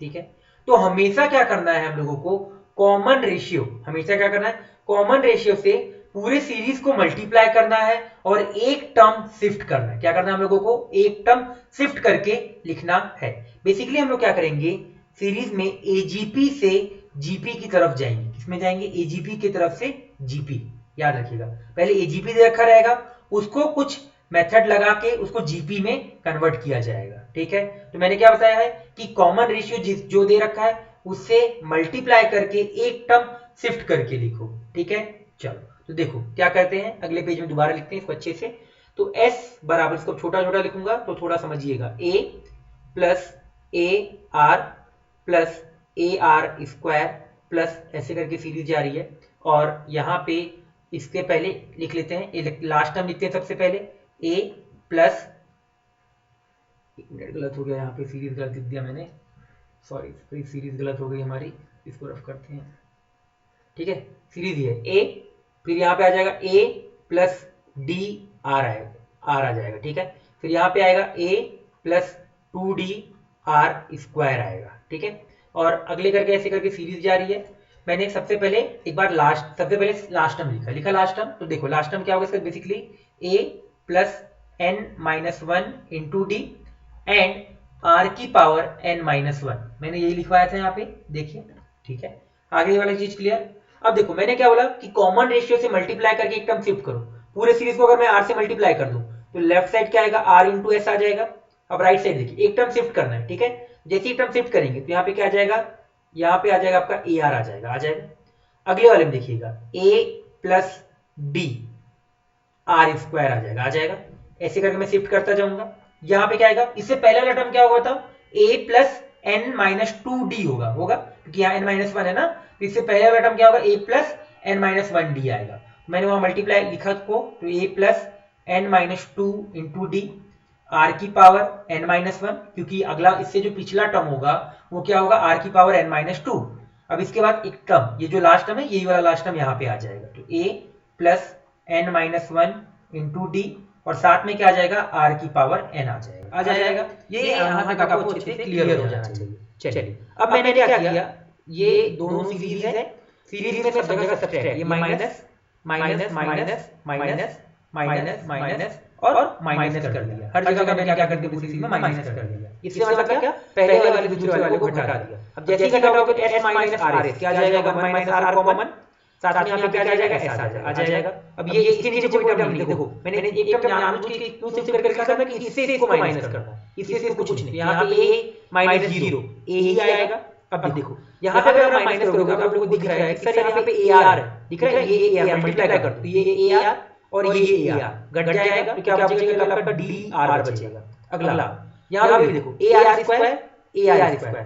ठीक है, तो हमेशा क्या करना है हम लोगों को कॉमन रेशियो, हमेशा क्या करना है कॉमन रेशियो से पूरे सीरीज को मल्टीप्लाई करना है और एक टर्म शिफ्ट करना है। क्या करना है हम लोगों को एक टर्म शिफ्ट करके लिखना है। बेसिकली हम लोग क्या करेंगे सीरीज में एजीपी से जीपी की तरफ जाएंगे, किसमें जाएंगे एजीपी की तरफ से जीपी, याद रखिएगा पहले एजीपी दे रखा रहेगा, उसको कुछ मेथड लगा के उसको जीपी में कन्वर्ट किया जाएगा। ठीक है, तो मैंने क्या बताया है कि कॉमन रेशियो जो दे रखा है उससे मल्टीप्लाई करके एक टर्म शिफ्ट करके लिखो। ठीक है, चलो तो देखो क्या करते हैं, अगले पेज में दोबारा लिखते हैं इसको अच्छे से। तो s बराबर, इसको छोटा छोटा लिखूंगा तो थोड़ा समझिएगा, a plus A R plus A R square plus ऐसे करके सीरीज जा रही है, और यहाँ पे इसके पहले लिख लेते हैं, लास्ट टर्म लिखते हैं सबसे पहले a प्लस, गलत हो गया यहाँ पे, सीरीज गलत लिख दिया मैंने, सॉरी सीरीज गलत हो गई हमारी, इसको रफ करते हैं। ठीक है, सीरीज ये है a, फिर यहाँ पे आ जाएगा a प्लस डी आर आ जाएगा। ठीक है, फिर यहाँ पे आएगा a plus 2d are square आएगा। ठीक है, और अगले करके ऐसे करके सीरीज जा रही है। मैंने सबसे पहले सबसे पहले लास्ट टर्म लिखा लास्ट टर्म, तो देखो लास्ट टर्म क्या होगा इसका, basically a plus n minus 1 into D and r की पावर n माइनस 1, मैंने यही लिखवाया था यहाँ पे, देखिए। ठीक है, आगे वाली चीज क्लियर। अब देखो मैंने क्या बोला कि कॉमन रेशियो से मल्टीप्लाई करके एक टर्म शिफ्ट करो। पूरे सीरीज को अगर मैं r से मल्टीप्लाई कर दूं तो लेफ्ट साइड क्या आएगा, r इंटू एस आ जाएगा। अब राइट साइड देखिए, एक टर्म शिफ्ट करना है, ठीक है। जैसे ही टर्म शिफ्ट करेंगे तो यहाँ पे क्या आ जाएगा, यहाँ पे आ जाएगा आपका AR आ जाएगा। अगले वाले में देखिएगा a plus d r square आ जाएगा। ऐसे करके मैं शिफ्ट करता जाऊंगा। यहाँ पे क्या आएगा, इससे पहले वाला टर्म क्या होगा बताओ, a plus n minus 2d होगा क्योंकि यहाँ n माइनस 1 है ना, तो इससे पहले वाला टर्म क्या होगा, a plus n minus 1d आएगा। मैंने वहां मल्टीप्लाई लिखा को, तो a plus n minus 2 into D r की पावर n माइनस 1, क्योंकि अगला इससे जो पिछला टर्म होगा वो क्या होगा, r की पावर n माइनस 2। अब इसके बाद एक टर्म, ये जो लास्ट टर्म है यही वाला लास्ट टर्म यहाँ पे आ जाएगा, तो a plus n minus 1 into D और साथ में क्या आ जाएगा, r की पावर n आ जाएगा। ये यहाँ तक आपको अच्छे से क्लियर हो जाना चाहिए। चलिए अब मैंने क्या किया, ये दोनों सीरीज है, सीरीज में सब जगह सब्ट्रैक्ट, ये minus minus minus minus minus minus और माइनस कर दिया। हर जगह मैंने क्या कर दिया, सीरीज में माइनस कर दिया। इससे मतलब क्या, पहले वाले दूसरे वाले को घटा दिया। अब जैसे ही घटाओगे तो s माइनस r क्या आ जाएगा, 1 माइनस r कॉमन, साथ में यहाँ पे क्या आ जाएगा, s आ जाएगा। अब ये इसके नीचे कोई टर्म नहीं, देखो मैंने एक टर्म जानबूझ के क्यों शिफ्ट करके लिखा था कि इससे इसको माइनस करना, इससे इसको कुछ नहीं। यहाँ पे a माइनस 0 a ही आएगा। अब देखो यहाँ पे अगर माइनस करोगे तो आप लोगों को दिख रहा है कि सर यहाँ पे AR दिख रहा है, ये AR मल्टीप्लाई कर दो, ये AR और ये AR घट जाएगा, तो क्या बचेगा, आपका DR बचेगा। अगला यहाँ पे देखो AR स्क्वायर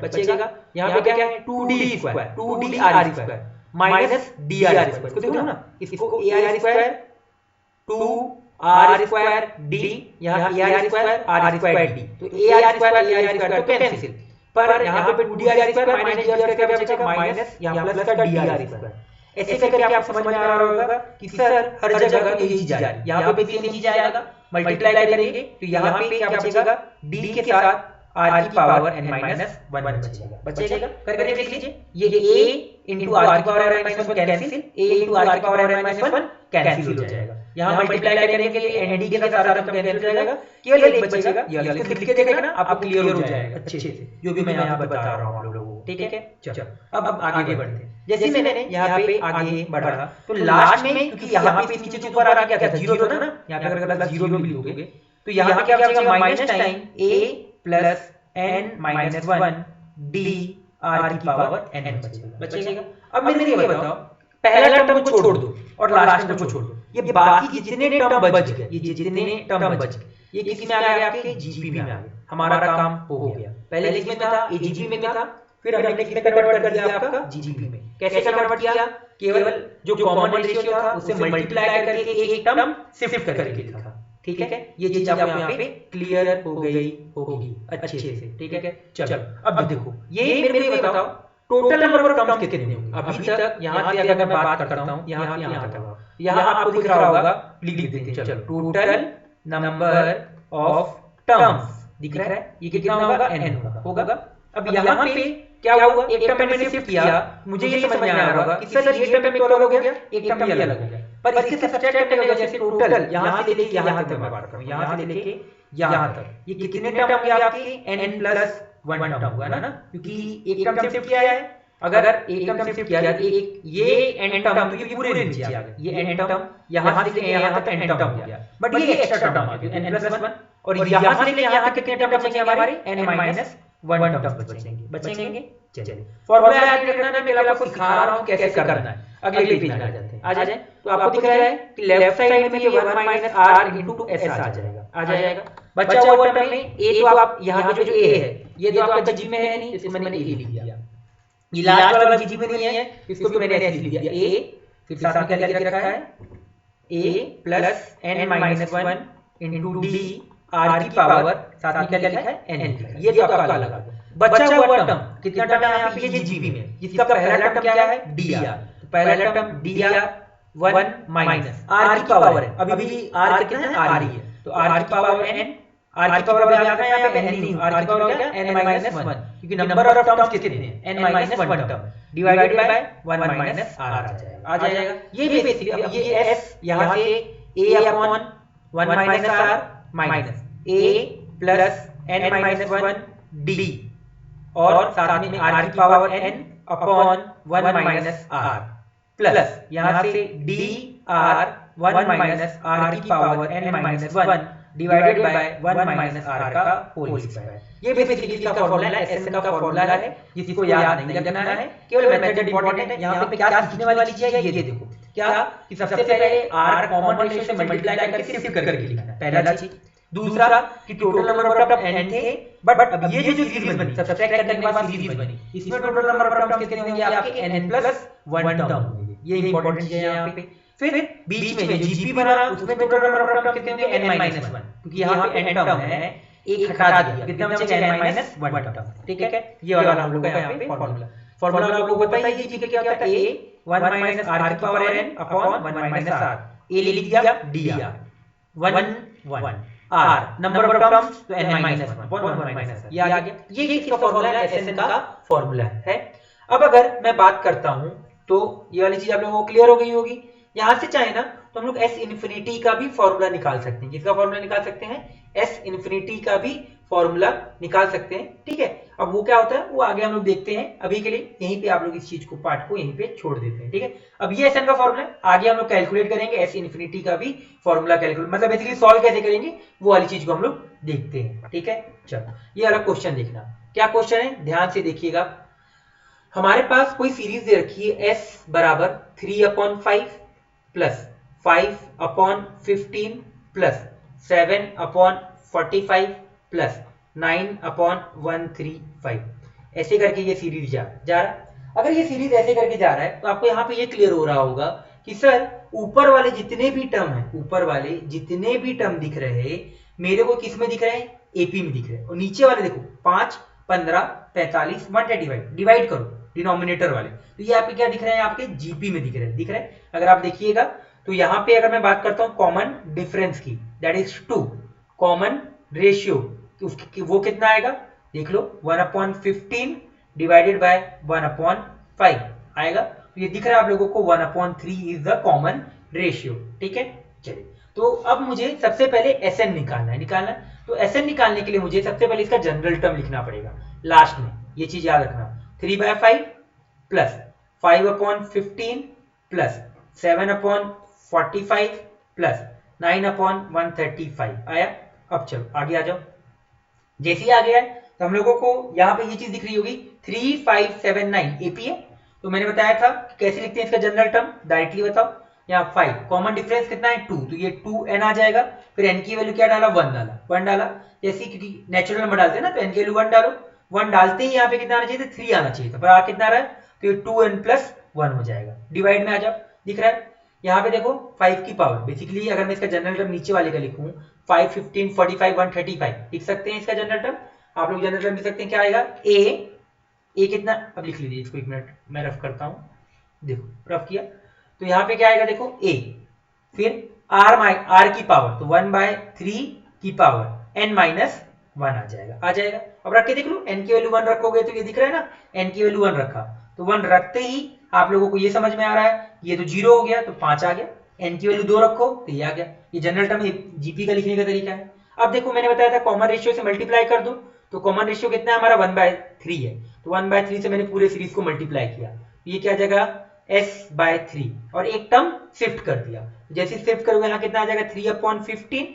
बचेगा, यहाँ पे क्या है 2D square 2DR square minus DR square, इसको देखो ना, इसको AR square 2R square D, यहाँ AR square R square D, तो AR स्क्वायर तो कैंसिल, पर यहाँ पे 2DR square minus DR square क्या बचेगा, माइनस यहाँ प्लस का DR स्क्वायर। ऐसे करके आपको समझ में आ रहा होगा कि सर हर जगह तो यही चीज आ रही है, यहाँ पे भी सेम चीज आएगा, मल्टीप्लाई करेंगे तो यहाँ पे क्या बचेगा, D के साथ R की पावर n माइनस 1 बचेगा। करके देख लीजिए, ये a इंटू R की power n minus 1 cancel, a into R की पावर n माइनस 1 कैंसिल हो जाएगा। यहाँ मल्टीप्लाई करेंगे के लिए n d के साथ सारा टर्म कैंसिल हो जाएगा, केवल एक बचेगा, ये इसको लिख के देखना ना आपको क्लियर हो जाएगा अच्छे से, जो भी मैं यहाँ पे बता रहा हूँ आप लोगों को, ठीक है। चलो अब आगे बढ़ते हैं। जैसे मैंने यहाँ पे आगे बढ़ा तो लास्ट में, क्योंकि यहाँ पे नीचे जो ऊपर आ गया था 0 था ना, यहाँ पे अगर प्लस 0 भी लिखोगे तो यहाँ पे क्या बचेगा, minus time a plus n minus 1 d r की पावर n बचेगा। अब मेरे ये बताओ, पहला टर्म को छोड़ दो और लास्ट टर्म को छोड़ दो, ये बाकी जितने टर्म बच गए, ये जितने टर्म बच गए ये किस में आ गया, आपके जीपी में आ गया। हमारा काम हो गया, पहले किसमें था, एजीपी में था, फिर हमने किसमें कन्वर्ट कर दिया, आपका जीपी में। कैसे कन्वर्ट किया, केवल जो कॉमन रेशियो था उससे मल्टीप्लाई करके एक टर्म शिफ्ट करके लिखा था, ठीक है। ये चीज आपको यहाँ पे क्लियर हो गई होगी अच्छे से, ठीक है। चलो अब देखो, ये मेरे को बताओ टोटल नंबर ऑफ टर्म्स कितने होंगे अभी तक। यहाँ से अगर मैं बात करता हूँ यहाँ तक, यहाँ आपको दिख रहा होगा, लिख देते हैं। चलो टोटल नंबर ऑफ टर्म्स दिख रहा है, ये कितना होगा, n होगा। अब यहाँ पे क्या हुआ, एक टर्म मैंने शिफ्ट किया, मुझे ये समझ में आ रहा होगा कि सर ये टर्म एक अलग हो गया, एक टर्म ये अलग हो गया, पर इसके सब्ट्रैक्ट करने की वजह से टोटल यहाँ से लेके यहाँ तक मैं बात करूँ, यहाँ से लेके यहाँ तक ये कितने टर्म हो गए आपके, n प्लस 1 टर्म हुआ ना, क्योंकि एक टर्म शिफ्ट किया है। अगर एक टर्म शिफ्ट किया एक ये n टर्म, तो ये पूरे नीचे आ गए, ये n टर्म यहाँ से लेके यहाँ तक n टर्म हो गया, बट ये एक्स्ट्रा टर्म आ गया n प्लस 1, और यहाँ से लेके यहाँ तक कितने टर्म बचेंगे हमारे, n माइनस 1 टर्म बचेंगे। चलिए फॉर्मूला याद रखना, मैं पहले आपको सिखा रहा हूँ कैसे करना है। अगले पेज में आ जाते हैं, आ जाए तो आपको दिख रहा है कि लेफ्ट साइड में ये 1 माइनस r इनटू s आ जाएगा। बचा हुआ टर्म में a, तो आप यहाँ पे जो a है ये तो आपका जी में है नहीं, इसको मैंने a लिख दिया। ये लास्ट वाला जी में नहीं है, इसको भी मैंने s लिख दिया, a फिर साथ में क्या लिख रखा है, a plus n minus 1 into d r की पावर, साथ में क्या लिखा है, n। ये तो आपका अलग आ गया। बचा हुआ टर्म कितना टर्म है यहाँ पे, ये जीबी में, जिसका पहला टर्म क्या है, dr, तो पहला टर्म dr 1 माइनस r की पावर है, अभी r कितना है, r ही है, तो r की पावर n, r की पावर में आता है यहाँ पे n नहीं, r की पावर क्या, n माइनस 1, क्योंकि नंबर ऑफ टर्म्स कितने हैं, n minus 1 term divided by 1 minus r आ जाएगा। ये बेसिकली अब ये s यहाँ से a upon 1 minus r minus a plus n minus 1 d और साथ में r की power n upon 1 minus r, plus यहाँ से डी आर 1 माइनस आर की power n minus 1 divided by 1 minus r का होल स्क्वायर। ये बेसिकली इसका फॉर्मूला है, एसएन का फॉर्मूला है, जिसको याद नहीं रखना है, केवल मेथड इंपॉर्टेंट है। यहाँ पे क्या सीखने वाली चीज है, ये देखो क्या कि सबसे पहले आर कॉमन रेशियो से मल्टीप्लाई करके शिफ्ट करके लिखना है, पहला चीज। दूसरा कि total number of term n थे, बट अब ये जो सीरीज बनी, सब्ट्रैक्ट करने के बाद सीरीज बनी, इसमें टोटल नंबर ऑफ टर्म्स कितने होंगे आपके n प्लस 1 टर्म होंगे। ये इंपॉर्टेंट है यहाँ पे। फिर बीच में जो जीपी बना उसमें टोटल नंबर ऑफ टर्म्स कितने होंगे n माइनस 1, क्योंकि यहाँ पे n टर्म है, एक हटा दिया, कितना बचेगा n माइनस 1 टर्म। ठीक है, ये वाला हम लोग का यहाँ पे फॉर्मूला। फॉर्मूला आप लोगों को पता ही है क्या होता है, a 1 माइनस r की power n upon 1 minus r, a ले लिख दिया dr 1 r number of terms तो n minus 1 upon 1 minus r, ये आ गया। ये इसका फॉर्मूला है, एसएन का फॉर्मूला है। अब अगर मैं बात करता हूं तो ये वाली चीज आप लोगों को क्लियर हो गई होगी। यहां से चाहे ना तो हम लोग एस इन्फिनिटी का भी फॉर्मूला निकाल सकते हैं। किसका फॉर्मूला निकाल सकते हैं, एस इन्फिनिटी का भी फॉर्मूला निकाल सकते हैं। ठीक है, अब वो क्या होता है वो आगे हम लोग देखते हैं, अभी के लिए यहीं पे आप लोग इस चीज को पार्ट को यहीं पे छोड़ देते हैं। ठीक है, अब ये एसएन का फॉर्मूला है, आगे हम लोग कैलकुलेट करेंगे एस इन्फिनिटी का भी फॉर्मूला कैलकुलेट, मतलब बेसिकली सॉल्व कैसे करेंगे वो वाली चीज को हम लोग देखते हैं। ठीक है, चलो ये वाला क्वेश्चन देखना, क्या क्वेश्चन है ध्यान से देखिएगा। हमारे पास कोई सीरीज दे रखी है s बराबर 3/5 प्लस 5/15 प्लस 7/45 प्लस 9/135, ऐसे करके ये सीरीज जा रहा है। अगर ये सीरीज ऐसे करके जा रहा है तो आपको यहाँ पे ये क्लियर हो रहा होगा कि सर ऊपर वाले जितने भी टर्म है, ऊपर वाले जितने भी टर्म दिख रहे हैं मेरे को किस में दिख रहे हैं, एपी में दिख रहे हैं, और नीचे वाले देखो 5 15 45 135 डिवाइड करो डिनोमिनेटर वाले, तो ये आपके क्या दिख रहे हैं, आपके जीपी में दिख रहे हैं। अगर आप देखिएगा तो यहाँ पे अगर मैं बात करता हूँ कॉमन डिफरेंस की, दैट इज 2, कॉमन रेशियो वो कितना आएगा देख लो, 1/15 डिवाइडेड बाय 1/5 आएगा। तो ये दिख रहा है आप लोगों को 1/3 इज द कॉमन रेशियो। ठीक है, चलिए तो अब मुझे सबसे पहले एसएन निकालना है। तो एसएन निकालने के लिए मुझे सबसे पहले इसका जनरल टर्म लिखना पड़ेगा लास्ट में, ये चीज याद रखना, 3/5 प्लस 5/15 प्लस 7/45 प्लस 9/135 आया। अब चलो आगे आ जाओ, जैसे ही आ गया है तो हम लोगों को यहाँ पे ये चीज दिख रही होगी 3579 एपी है। तो मैंने बताया था कि कैसे लिखते हैं इसका जनरल टर्म, डायरेक्टली बताओ। यहाँ 5 कॉमन डिफरेंस कितना है 2, तो ये 2n आ जाएगा, फिर n की वैल्यू क्या डाला 1 डाला, जैसे क्योंकि नेचुरल नंबर डालते हैं ना तो n की वैल्यू 1 डालो, 1 डालते ही यहाँ पे कितना आना चाहिए था 3 आना चाहिए था, पर आ कितना रहा है, तो ये 2n प्लस 1 हो जाएगा। डिवाइड में आ जाओ, दिख रहा है यहाँ पे देखो 5 की पावर, बेसिकली अगर मैं इसका जनरल टर्म नीचे वाले का लिखूं 5 15 45 135 लिख सकते हैं इसका जनरल टर्म। आप लोग जनरल टर्म लिख सकते हैं, क्या आएगा ए कितना, अब लिख लीजिए इसको, एक मिनट मैं रफ करता हूं, देखो रफ किया तो यहाँ पे क्या आएगा देखो a, फिर r की पावर तो 1/3 की पावर n माइनस 1 आ जाएगा। अब रख के देख लो, n की वैल्यू 1 रखोगे तो ये दिख रहा है ना, n की वैल्यू 1 रखा तो 1 रखते ही आप लोगों को ये समझ में आ रहा है, ये तो 0 हो गया तो 5 आ गया, n की वैल्यू 2 रखो तो ये आ गया। ये जनरल टर्म जीपी का लिखने का तरीका है। अब देखो मैंने बताया था कॉमन रेशियो से मल्टीप्लाई कर दो, तो कॉमन रेशियो कितना है हमारा 1/3 है, तो 1/3 से मैंने पूरे सीरीज को मल्टीप्लाई किया, ये क्या आ जाएगा s/3, और एक टर्म शिफ्ट कर दिया, जैसे शिफ्ट करोगे यहाँ कितना आ जाएगा 3/15,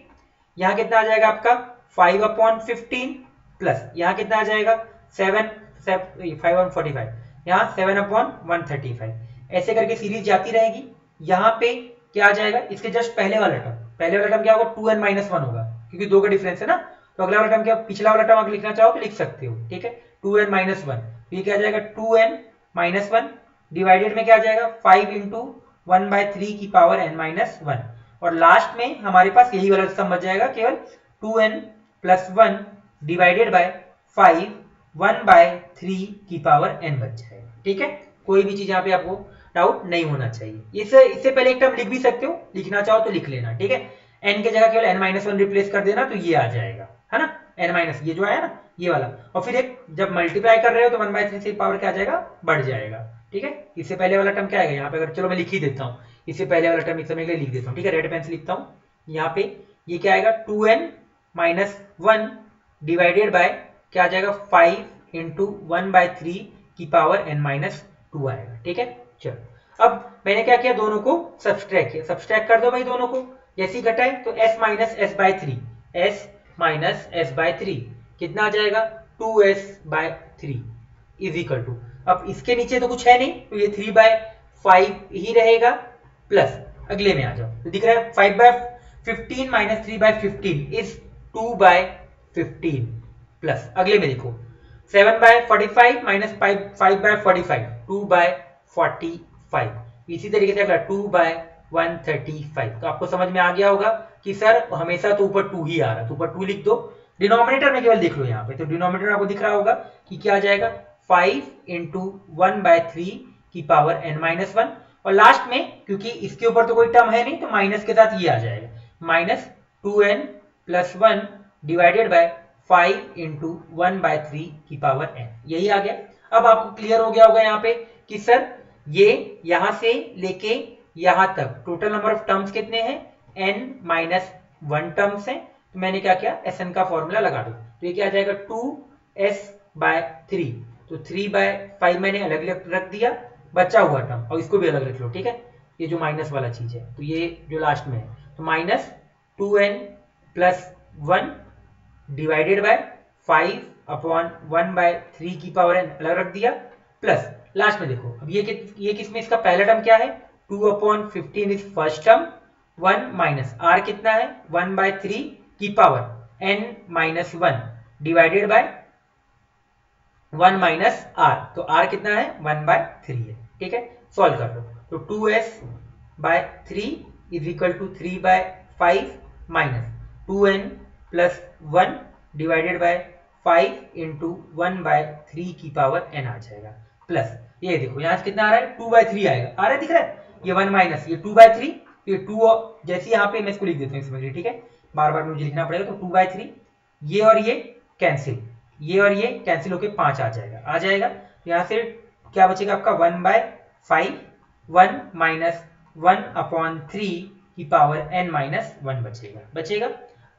यहाँ कितना आ जाएगा आपका 5/15 प्लस यहाँ कितना आ जाएगा 5/45, यहाँ 7/135, ऐसे करके सीरीज जाती रहेगी। यहाँ पे क्या आ जाएगा, इसके जस्ट पहले वाला टर्म क्या होगा 2n माइनस 1 होगा, क्योंकि 2 का डिफरेंस है ना, तो अगला वाला टर्म क्या, पिछला वाला टर्म अगर लिखना चाहो तो लिख सकते हो। ठीक है, 2n माइनस 1, ये क्या आ जाएगा 2n माइनस 1 डिवाइडेड में क्या आ जाएगा 5 इंटू 1/3 की पावर n माइनस 1, और लास्ट में हमारे पास यही वाला सम बच जाएगा, केवल 2n प्लस 1 डिवाइडेड बाय 5 1/3 की पावर n बच जाएगा। ठीक है, कोई भी चीज यहाँ पे आपको डाउट नहीं होना चाहिए। इससे पहले एक टर्म लिख भी सकते हो, लिखना चाहो तो लिख लेना। ठीक है, n की जगह केवल n माइनस 1 रिप्लेस कर देना तो ये आ जाएगा, है ना, n माइनस ये जो आया ना ये वाला, और फिर एक जब मल्टीप्लाई कर रहे हो तो 1/3 से पावर क्या आ जाएगा, बढ़ जाएगा। ठीक है, इससे पहले वाला टर्म क्या आएगा यहाँ पे, अगर चलो मैं लिख ही देता हूँ, इससे पहले वाला टर्म इस समय के लिए लिख देता हूँ। ठीक है, रेड पेन से लिखता हूँ, यहाँ पे ये क्या आएगा 2n माइनस 1 डिवाइडेड बाय क्या आ जाएगा 5 इंटू 1/3 की पावर n माइनस 2 आएगा। ठीक है, चलो अब मैंने क्या किया, दोनों को सब्सट्रैक्ट किया, सब्सट्रैक्ट कर दो भाई दोनों को, जैसे ही घटाए तो s minus s by three, s minus s by three कितना आ जाएगा 2s बाय थ्री इज इक्वल टू, अब इसके नीचे तो कुछ है नहीं तो ये 3/5 ही रहेगा, प्लस अगले में आ जाओ तो दिख रहा है 5/15 माइनस 3/15 इज 2/15, प्लस अगले में देखो 7/45 माइनस 5/45 2/45, इसी तरीके से अगला 2/135। तो आपको समझ में आ गया होगा कि सर हमेशा तो ऊपर 2 ही आ रहा है, तो ऊपर 2 लिख दो, डिनोमिनेटर में केवल देख लो यहाँ पे, तो डिनोमिनेटर आपको दिख रहा होगा कि क्या आ जाएगा 5 इंटू 1/3 की पावर n माइनस 1, और लास्ट में क्योंकि इसके ऊपर तो कोई टर्म है नहीं तो माइनस के साथ ये आ जाएगा minus 2n plus 1 divided by 5 into 1/3 की पावर n, यही आ गया। अब आपको क्लियर हो गया होगा यहाँ पे कि सर ये यहां से लेके यहां तक टोटल नंबर ऑफ टर्म्स कितने हैं, n माइनस 1 टर्म्स हैं, तो मैंने क्या किया Sn का फॉर्मूला लगा दो, तो ये क्या आ जाएगा 2s/3, तो 3/5 मैंने अलग अलग रख दिया, बचा हुआ टर्म और इसको भी अलग रख लो, ठीक है, ये जो माइनस वाला चीज है तो ये जो लास्ट में है तो minus 2n plus 1 divided bye 5/1/3 की पावर n अलग रख दिया, प्लस लास्ट में देखो अब ये किसमें, इसका पहला टर्म क्या है 2/15 is first term, 1 minus r कितना है 1/3 की power n minus 1 divided by 1 minus r, तो r कितना है 1/3 है, ठीक है, सॉल्व कर दो तो 2s/3 is equal to 3/5 minus 2n plus 1 divided by 5 into 1/3 की पावर n आ जाएगा, प्लस ये देखो यहाँ से कितना आ रहा है 2/3 आएगा, आ रहा है दिख रहा है, ये 1 माइनस ये 2/3, ये 2 जैसे यहाँ पे मैं इसको लिख देता हूँ इसमें, ठीक है, बार बार मुझे लिखना पड़ेगा, तो 2/3 ये और ये कैंसिल, ये और ये कैंसिल होके 5 आ जाएगा, यहाँ से क्या बचेगा आपका 1/5, 1 माइनस 1/3 की पावर n माइनस 1 बचेगा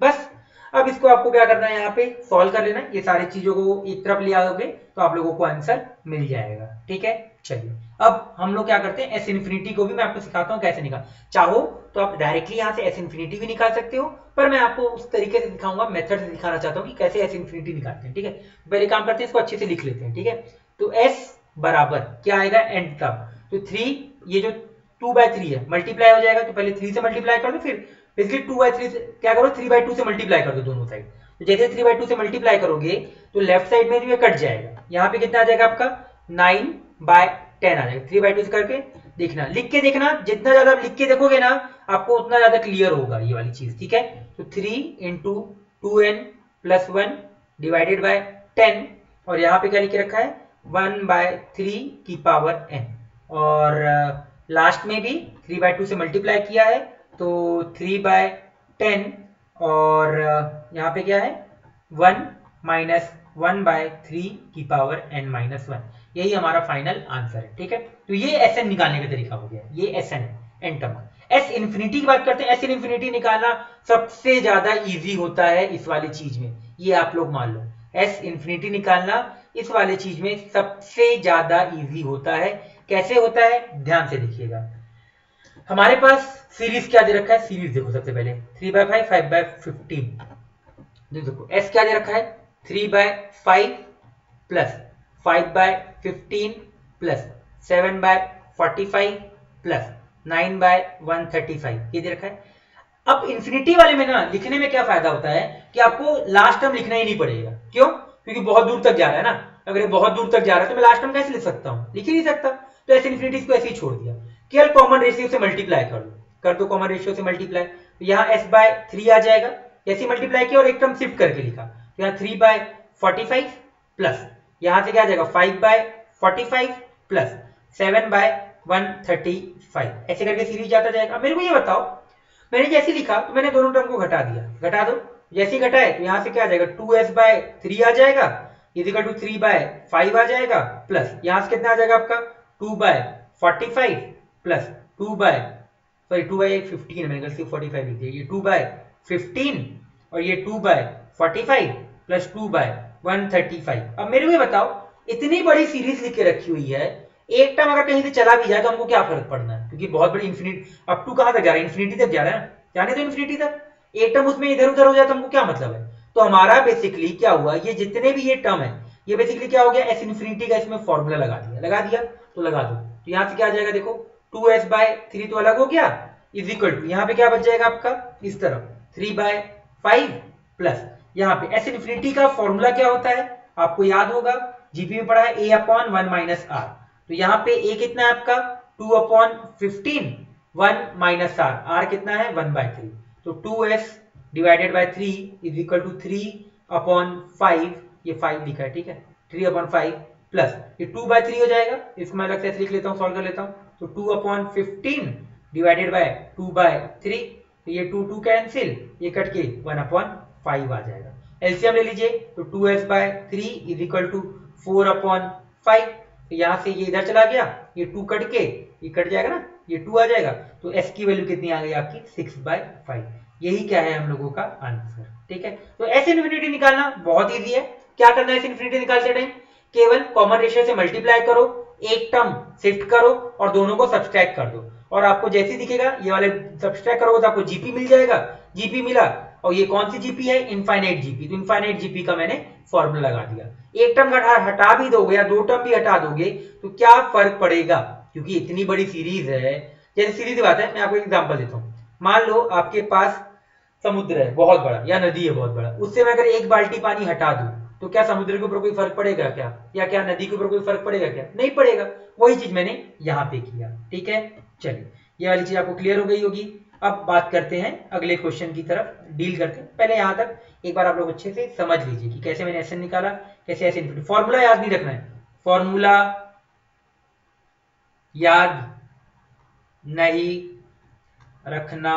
बस। अब इसको आपको क्या करना है, यहाँ पे सॉल्व कर लेना, ये सारी चीजों को एक तरफ ले आओगे तो आप लोगों को आंसर मिल जाएगा, ठीक है। चलिए अब हम लोग क्या करते हैं, एस इन्फिनिटी को भी मैं आपको सिखाता हूँ कैसे निकाल, चाहो तो आप डायरेक्टली यहाँ से एस इन्फिनिटी भी निकाल सकते हो, पर मैं आपको उस तरीके से दिखाऊंगा, मेथड से दिखाना चाहता हूँ कि कैसे एस इन्फिनिटी निकालते हैं, ठीक है। पहले काम करते हैं, इसको अच्छे से लिख लेते हैं, ठीक है। तो एस बराबर क्या आएगा एंड तक, तो 3 ये जो 2/3 है मल्टीप्लाई हो जाएगा, तो पहले 3 से मल्टीप्लाई कर दो, फिर बेसिकली 2/3 से क्या करो 3/2 से मल्टीप्लाई कर दो दोनों साइड, तो जैसे 3/2 से मल्टीप्लाई करोगे तो लेफ्ट साइड में ये कट जाएगा, यहाँ पे कितना आ जाएगा आपका 9/10 आ जाएगा, 3/2 से करके देखना, लिख के देखना, जितना ज्यादा लिख के देखोगे ना आपको उतना ज्यादा क्लियर होगा ये वाली चीज, ठीक है। तो 3 into 2n plus 1 divided bye 10, और यहाँ पे क्या लिख के रखा है 1/3 की पावर n, और लास्ट में भी 3/2 से मल्टीप्लाई किया है तो 3/10, और यहाँ पे क्या है 1 माइनस 1/3 की पावर n माइनस 1, यही हमारा फाइनल आंसर है, ठीक है। तो ये Sn निकालने का तरीका हो गया, ये Sn n term. S infinity की बात करते हैं, एस इन्फिनिटी निकालना सबसे ज्यादा इजी होता है इस वाली चीज में, ये आप लोग मान लो, एस इन्फिनिटी निकालना इस वाले चीज में सबसे ज्यादा इजी होता है। कैसे होता है ध्यान से देखिएगा, हमारे पास सीरीज क्या दे रखा है, सीरीज देखो सबसे पहले 3/5 5/15, देखो एस क्या दे रखा है 3/5 प्लस 5/15 प्लस 7/45 प्लस 9/135, ये दे रखा है। अब इन्फिनिटी वाले में ना लिखने में क्या फायदा होता है कि आपको लास्ट टर्म लिखना ही नहीं पड़ेगा, क्यों, क्योंकि बहुत दूर तक जा रहा है ना, अगर ये बहुत दूर तक जा रहा है तो मैं लास्ट टर्म कैसे लिख सकता हूँ, लिख ही नहीं सकता, तो ऐसे इन्फिनिटी को ऐसे ही छोड़ दिया, केवल कॉमन रेशियो से मल्टीप्लाई कर दो कॉमन रेशियो से मल्टीप्लाई, तो यहाँ s/3 आ जाएगा, ऐसे मल्टीप्लाई किया और एक टर्म शिफ्ट करके लिखा, तो यहाँ 3/45 प्लस यहाँ से क्या आ जाएगा 5/45 प्लस 7/135, ऐसे करके सीरीज जाता जाएगा। मेरे को ये बताओ, मैंने जैसे लिखा तो मैंने दोनों टर्म को घटा दिया, घटा दो, जैसे ही घटाए तो यहाँ से क्या आ जाएगा 2s/3 आ जाएगा, इक्वल टू 3/5 आ जाएगा, प्लस यहाँ से कितना आ जाएगा आपका 2/45 प्लस 2/15, मैंने गलती से 45 लिख दिया, ये 2/15 और ये 2/45 प्लस 2/135। अब मेरे को बताओ इतनी बड़ी सीरीज लिख के रखी हुई है, एक टर्म अगर कहीं से चला भी जाए तो हमको क्या फर्क पड़ना है, क्योंकि बहुत बड़ी इन्फिनिटी अप टू कहां तक जा रहा है, इन्फिनिटी तक जा रहा है ना, जाने तो इन्फिनिटी तक, एक टर्म उसमें इधर उधर हो जाए तो हमको क्या मतलब है। तो हमारा बेसिकली क्या हुआ, ये जितने भी ये टर्म है ये बेसिकली क्या हो गया, एस इन्फिनिटी का इसमें फॉर्मूला लगा दिया तो लगा दो, तो यहां से क्या आ जाएगा देखो 2s/3 तो अलग हो गया, इज इक्वल टू यहाँ पे क्या बच जाएगा आपका इस तरफ 3/5 प्लस यहाँ पे एस इन्फिनिटी का फॉर्मूला क्या होता है आपको याद होगा, जीपी में पढ़ा है a/1 माइनस आर, तो यहाँ पे a कितना है आपका 2/15 1 माइनस आर कितना है 1/3, तो 2s divided by 3 is equal to 3/5, ये 5 लिखा है ठीक है, 3/5 प्लस ये 2/3 हो जाएगा, इसको मैं अलग से लिख लेता हूँ, सॉल्व कर लेता हूँ, तो 2/15 डिवाइडेड बाय 2/3, तो ये 2 कैंसिल, ये कट के 1/5 आ जाएगा, एलसीएम ले लीजिए, तो 2s/3 इज इक्वल टू 4/5, तो यहां से ये इधर चला गया, ये 2 कट के ये कट जाएगा ना, ये 2 आ जाएगा, तो s की वैल्यू कितनी आ गई आपकी 6/5, यही क्या है हम लोगों का आंसर, ठीक है। तो एस इन्फिनिटी निकालना बहुत इजी है, क्या करना है एस इन्फिनिटी निकालते टाइम, केवल कॉमन रेशियो से मल्टीप्लाई करो, एक टर्म शिफ्ट करो और दोनों को सब्सट्रैक्ट कर दो, और आपको जैसे दिखेगा ये वाले सब्सट्रैक्ट करोगे तो आपको जीपी मिल जाएगा, जीपी मिला, और ये कौन सी जीपी है इनफाइनाइट जीपी, तो इनफाइनाइट जीपी का मैंने फॉर्मूला लगा दिया, एक टर्म हटा भी दोगे या 2 टर्म भी हटा दोगे तो क्या फर्क पड़ेगा, क्योंकि इतनी बड़ी सीरीज है, जैसे सीरीज बात है, मैं आपको एग्जांपल देता हूँ, मान लो आपके पास समुद्र है बहुत बड़ा या नदी है बहुत बड़ा, उससे मैं अगर एक बाल्टी पानी हटा दूं तो क्या समुद्र के ऊपर कोई फर्क पड़ेगा क्या, या क्या नदी के ऊपर कोई फर्क पड़ेगा क्या, नहीं पड़ेगा, वही चीज मैंने यहाँ पे किया, ठीक है। चलिए ये वाली चीज आपको क्लियर हो गई होगी, अब बात करते हैं अगले क्वेश्चन की तरफ, डील करते हैं, पहले यहाँ तक एक बार आप लोग अच्छे से समझ लीजिए कि कैसे मैंने एस निकाला, कैसे एस इन्फिनिटी, फॉर्मूला याद नहीं रखना है, फॉर्मूला याद नहीं रखना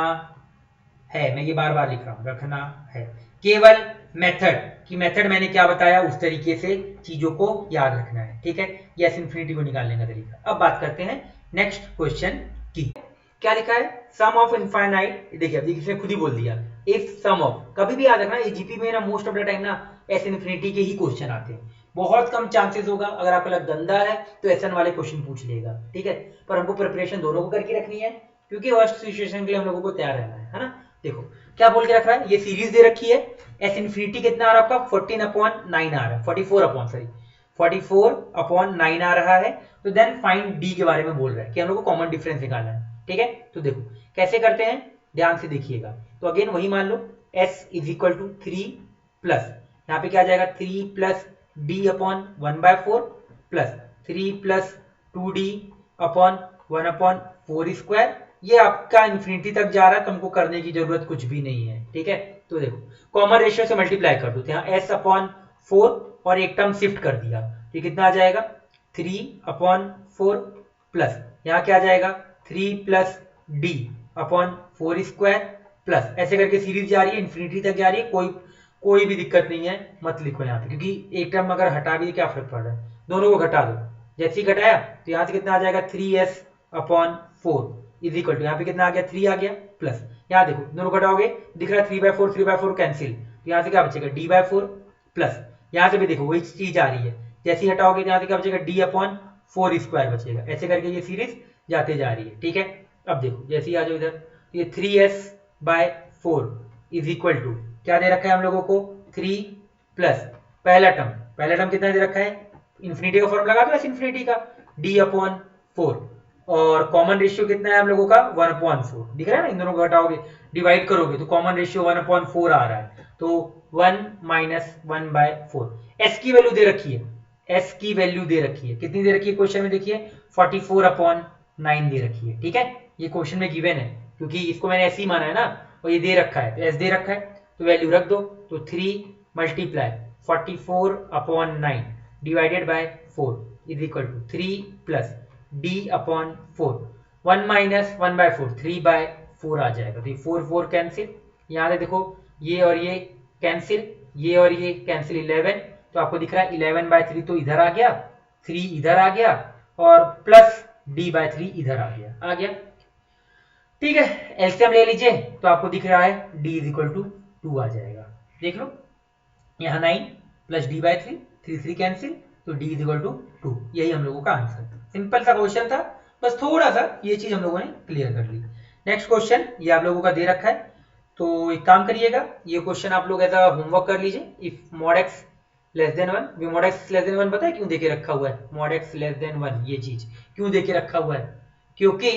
है, मैं ये बार बार लिख रहा हूं, रखना है, केवल मेथड कि मेथड मैंने क्या बताया उस तरीके से चीजों को याद रखना है, ठीक है, ये एस इन्फिनिटी को निकालने का तरीका। अब बात करते हैं नेक्स्ट क्वेश्चन की, क्या लिखा है, सम ऑफ इनफाइनाइट, देखिए अब इसने खुद ही बोल दिया, इफ सम ऑफ, कभी भी याद रखना ये जीपी में ना मोस्ट ऑफ द टाइम ना एस इन्फिनिटी के ही क्वेश्चन आते हैं, बहुत कम चांसेस होगा, अगर आपका लग गंदा है तो एसएन वाले क्वेश्चन पूछ लेगा, ठीक है, पर हमको प्रिपरेशन दोनों को करके रखनी है, क्योंकि वर्स्ट सिचुएशन के लिए हम लोगों को तैयार रहना है ना। देखो क्या बोल के रख रहा है, ये सीरीज दे रखी है, एस इन्फिनिटी कितना आ रहा है आपका 14/9 आ रहा है, 44/9 आ रहा है, तो देन फाइंड डी के बारे में बोल रहा है कि हम लोग को कॉमन डिफरेंस निकालना है, ठीक है, तो देखो कैसे करते हैं, ध्यान से देखिएगा, तो अगेन वही मान लो s is equal to 3 plus यहाँ पे क्या आ जाएगा 3 plus d/1/4 plus 3 plus 2d/1/4 square, ये आपका इन्फिनिटी तक जा रहा है, तुमको करने की जरूरत कुछ भी नहीं है, ठीक है। तो देखो कॉमन रेशियो से मल्टीप्लाई कर दो, तो यहाँ s/4 और एक टर्म शिफ्ट कर दिया, तो कितना आ जाएगा 3/4 प्लस यहाँ क्या आ जाएगा 3 प्लस d/4 स्क्वायर प्लस, ऐसे करके सीरीज जा रही है, इन्फिनिटी तक जा रही है, कोई भी दिक्कत नहीं है, मत लिखो यहाँ पे, क्योंकि एक टर्म अगर हटा भी क्या फर्क पड़ रहा है, दोनों को घटा दो, जैसे ही घटाया तो यहाँ से कितना आ जाएगा 3s/4 इज इक्वल टू, यहाँ पे कितना आ गया 3 आ गया, प्लस यहाँ देखो दोनों घटाओगे दिख रहा है 3/4 कैंसिल, तो यहाँ से क्या बचेगा d/4 प्लस यहाँ से भी देखो वही चीज आ रही है, जैसे ही हटाओगे तो यहाँ से क्या बचेगा d/4 स्क्वायर बचेगा, ऐसे करके ये सीरीज जाते जा रही है, ठीक है। अब देखो जैसे ही आ जाओ इधर, ये 3s/4 इज इक्वल टू क्या दे रखा है हम लोगों को 3 प्लस पहला टर्म कितना दे रखा है, इन्फिनिटी का फॉर्म लगा दो एस इन्फिनिटी का d/4, और कॉमन रेशियो कितना है हम लोगों का 1/4, दिख रहा है ना, इन दोनों को घटाओगे डिवाइड करोगे तो कॉमन रेशियो 1/4 आ रहा है, तो 1 माइनस 1/4, एस की वैल्यू दे रखी है, एस की वैल्यू दे रखी है, कितनी दे रखी है क्वेश्चन में देखिए 44/9 दे रखी है, ठीक है, ये क्वेश्चन में गिवन है, क्योंकि इसको मैंने ऐसे ही माना है ना, और ये दे रखा है, एस दे रखा है, तो वैल्यू रख दो, तो 3 multiply 44/9 divided by 4 is equal to 3 plus d/4, 1 minus 1/4 3/4 आ जाएगा, तो ये 4 कैंसिल, यहाँ से देखो ये और ये कैंसिल, ये और ये कैंसिल 11, तो आपको दिख रहा है 11/3 तो इधर आ गया, 3 इधर आ गया, और प्लस d/3 इधर आ गया, ठीक है, एलसीएम ले लीजिए, तो आपको दिख रहा है d इज इक्वल टू 2 आ जाएगा, देख लो यहाँ 9 प्लस d/3 3 कैंसिल, तो d इज इक्वल टू 2, यही हम लोगों का आंसर, सिंपल सा क्वेश्चन था, बस थोड़ा सा ये चीज हम लोगों ने क्लियर कर ली। नेक्स्ट क्वेश्चन ये आप लोगों का दे रखा है, तो एक काम करिएगा, ये क्वेश्चन आप लोग ऐसा होमवर्क कर लीजिए। If mod x less than 1, mod x less than 1 पता है क्यों देके रखा हुआ है? मॉड एक्स लेस देन 1 ये चीज क्यों देके रखा हुआ है? क्योंकि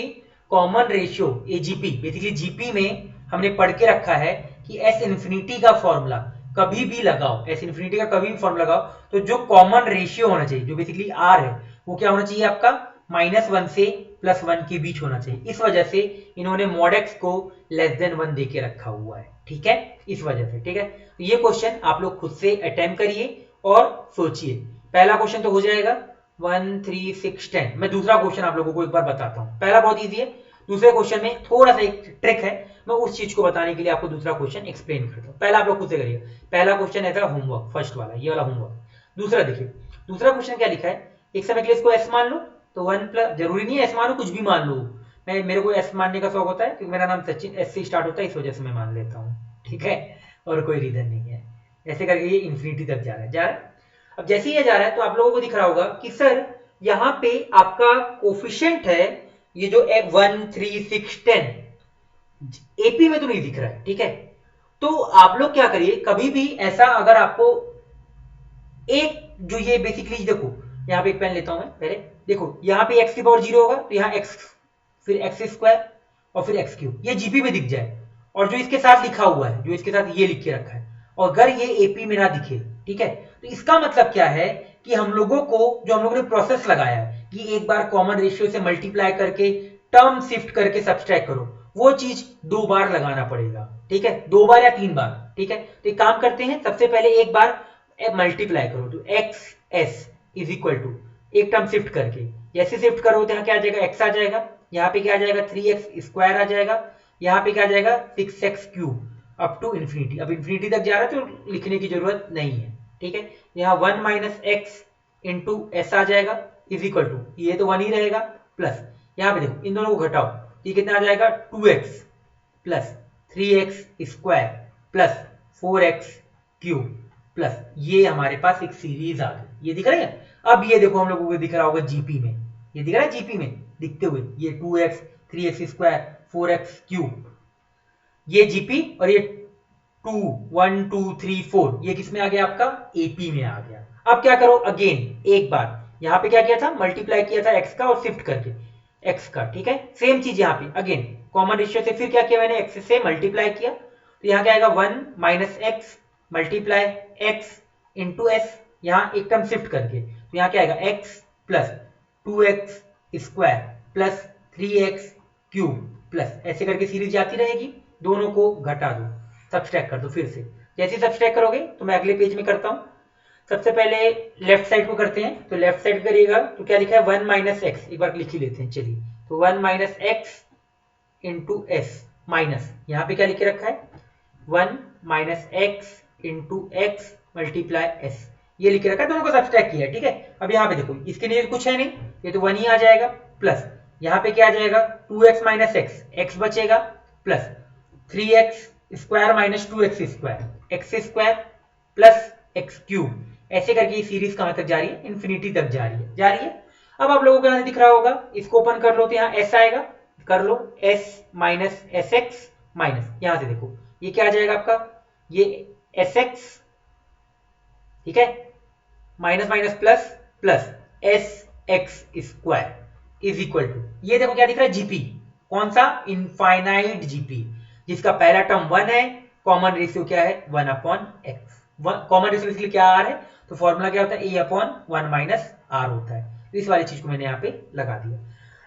common ratio AGP, basically GP में हमने पढ़ के रखा है कि एस इन्फिनिटी का फॉर्मूला कभी भी लगाओ, एस इन्फिनिटी का कभी भी फॉर्मूला लगाओ तो जो कॉमन रेशियो होना चाहिए, जो बेसिकली आर है, वो क्या होना चाहिए आपका? -1 से +1 के बीच होना चाहिए। इस वजह से इन्होंने मॉड एक्स को लेस देन 1 देके रखा हुआ है, ठीक है, इस वजह से, ठीक है। तो ये क्वेश्चन आप लोग खुद से अटेम्प्ट करिए और सोचिए। पहला क्वेश्चन तो हो जाएगा 1 3 6 10। मैं दूसरा क्वेश्चन आप लोगों को एक बार बताता हूं। पहला बहुत इजी है, दूसरे क्वेश्चन में थोड़ा सा एक ट्रिक है, मैं उस चीज को बताने के लिए आपको दूसरा क्वेश्चन एक्सप्लेन करता हूं। पहला आप लोग खुद से करिए। पहला क्वेश्चन है होमवर्क, फर्स्ट वाला, ये वाला होमवर्क। दूसरा देखिए, दूसरा क्वेश्चन क्या लिखा है? एक समय के लिए इसको एस मान लो, तो 1 प्लस, जरूरी नहीं है एस मानो, कुछ भी मान लो। मेरे को एस मानने का शौक होता है क्योंकि मेरा नाम सचिन एस से स्टार्ट होता है, इस वजह से मैं मान लेता हूँ, ठीक है, और कोई रीजन नहीं है। ऐसे करके ये इन्फिनिटी तक जा रहा है। अब जैसे ये जा रहा है तो आप लोगों को दिख रहा होगा कि सर यहाँ पे आपका कोफिशिएंट है, ये जो 1 3 6 10 एपी में तो नहीं दिख रहा है, ठीक है। तो आप लोग क्या करिए, कभी भी ऐसा अगर आपको एक जो ये बेसिकली देखो, यहाँ पे एक पेन लेता हूं मैं पहले, देखो यहाँ पे x की पावर 0 होगा तो यहाँ x, फिर x स्क्वायर और फिर x क्यूब, ये जीपी में दिख जाए। और जो इसके साथ लिखा हुआ है, जो इसके साथ ये लिख के रखा है, और अगर ये एपी में ना दिखे, ठीक है, तो इसका मतलब क्या है कि हम लोगों को, जो हम लोगों ने प्रोसेस लगाया है कि एक बार कॉमन रेशियो से मल्टीप्लाई करके टर्म शिफ्ट करके सब्सट्रैक्ट करो, वो चीज 2 बार लगाना पड़ेगा, ठीक है, 2 बार या 3 बार, ठीक है। तो एक काम करते हैं, सबसे पहले एक बार मल्टीप्लाई करो, तो x s is equal to एक टर्म शिफ्ट करके, जैसे शिफ्ट करो तो यहाँ क्या आ जाएगा? x आ जाएगा, यहाँ पे क्या आ जाएगा? 3x स्क्वायर आ जाएगा, यहाँ पे क्या आ जाएगा? 6x cube up to infinity. अब इन्फिनिटी तक जा रहा है तो लिखने की जरूरत नहीं है, ठीक है। यहाँ 1 माइनस एक्स इंटू एस आ जाएगा इज इक्वल टू, ये तो 1 ही रहेगा, प्लस यहाँ पे देखो इन दोनों को घटाओ, ये कितना आ जाएगा? 2x plus 3x square plus 4x cube plus ये हमारे पास एक सीरीज आ गई, ये दिख रही है। अब ये देखो हम लोगों को दिख रहा होगा जीपी में, ये दिख रहा है जीपी में दिखते हुए, ये 2x 3x square 4x cube, ये जीपी, और ये 2 1 2 3 4 ये किस में आ गया? आपका एपी में आ गया। अब क्या करो, अगेन एक बार यहाँ पे क्या किया था? मल्टीप्लाई किया था x का और शिफ्ट करके x का, ठीक है। सेम चीज यहाँ पे अगेन कॉमन रेशियो से फिर क्या किया मैंने? x से मल्टीप्लाई किया, तो यहाँ क्या आएगा? 1 minus x multiply x into S, यहाँ एक टर्म शिफ्ट करके, तो यहाँ क्या आएगा? x plus 2x square plus 3x cube plus, ऐसे करके सीरीज जाती रहेगी, दोनों को घटा दो, सब्सट्रैक्ट कर दो फिर से। जैसे सब्सट्रैक्ट करोगे तो मैं अगले पेज में करता हूँ। सबसे पहले लेफ्ट साइड को करते हैं, तो लेफ्ट साइड करिएगा तो क्या लिखा है? 1 माइनस एक्स, एक बार लिख ही लेते हैं, चलिए। तो 1 minus x into S minus, यहाँ पे क्या लिख के रखा है? 1 minus x into x multiply S, ये लिख के रखा है, दोनों को सब्सट्रैक्ट किया है, ठीक है। अब यहाँ पे देखो इसके लिए कुछ है नहीं, ये तो 1 ही आ जाएगा, प्लस यहाँ पे क्या आ जाएगा? 2x माइनस एक्स, एक्स बचेगा, plus 3x square minus 2x square, x square plus x cube, ऐसे करके ये सीरीज कहां तक जा रही है? इन्फिनिटी तक जा रही है। अब आप लोगों को यहां दिख रहा होगा, इसको ओपन कर लो तो यहाँ s आएगा, कर लो s minus S x minus, यहां से देखो ये क्या आ जाएगा आपका? ये एस एक्स, ठीक है, minus minus plus plus s x square is equal to, ये देखो क्या दिख रहा है? जीपी, कौन सा? इनफाइनाइट जीपी, जिसका पहला टर्म 1 है, कॉमन रेशियो क्या है? 1 अपॉन एक्स। कॉमन रेशियो इसलिए क्या आर है, तो फॉर्मूला क्या होता है? ए अपॉन 1 माइनस आर होता है। तो इस वाली चीज को मैंने यहाँ पे लगा दिया।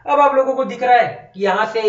अब आप लोगों को दिख रहा है कि यहाँ से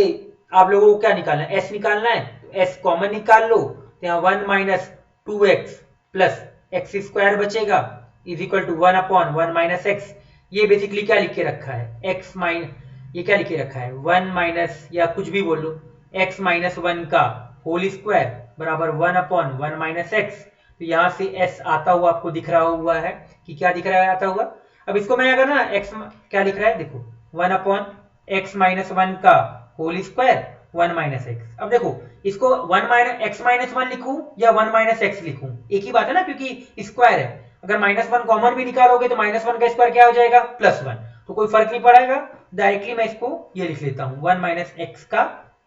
आप लोगों को क्या निकालना है? एस निकालना है, तो एस कॉमन निकाल लो, तो यहाँ 1 minus 2x plus X square बचेगा is equal to 1 upon 1 minus X. ये बेसिकली क्या लिख के रखा है? एक्स माइनस, ये क्या लिख के रखा है? 1 माइनस, या कुछ भी बोल लो, एक्स माइनस 1 का होल स्क्वायर बराबर 1 अपॉन 1 माइनस एक्स। तो यहाँ से s आता हुआ आपको दिख रहा हुआ है कि क्या दिख रहा है? आता हुआ। अब इसको मैं अगर ना x क्या लिख रहा है, देखो 1 अपॉन एक्स माइनस 1 का होल स्क्वायर 1 माइनस एक्स। अब देखो इसको 1 माइनस एक्स माइनस 1 लिखूं या 1 माइनस एक्स लिखूं, एक ही बात है ना, क्योंकि स्क्वायर है। अगर -1 कॉमन भी निकालोगे तो -1 का स्क्वायर क्या हो जाएगा? +1। तो कोई फर्क नहीं पड़ेगा, डायरेक्टली मैं इसको ये लिख लेता हूँ 1 माइनस एक्स का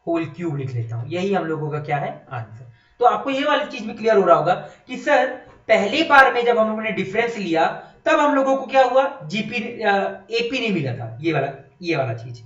होल क्यूब लिख लेता हूँ। यही हम लोगों का क्या है आंसर। तो आपको ये वाली चीज भी क्लियर हो रहा होगा कि सर पहली बार में जब हम लोगों ने डिफरेंस लिया तब हम लोगों को क्या हुआ, जीपी एपी नहीं मिला था, ये वाला चीज,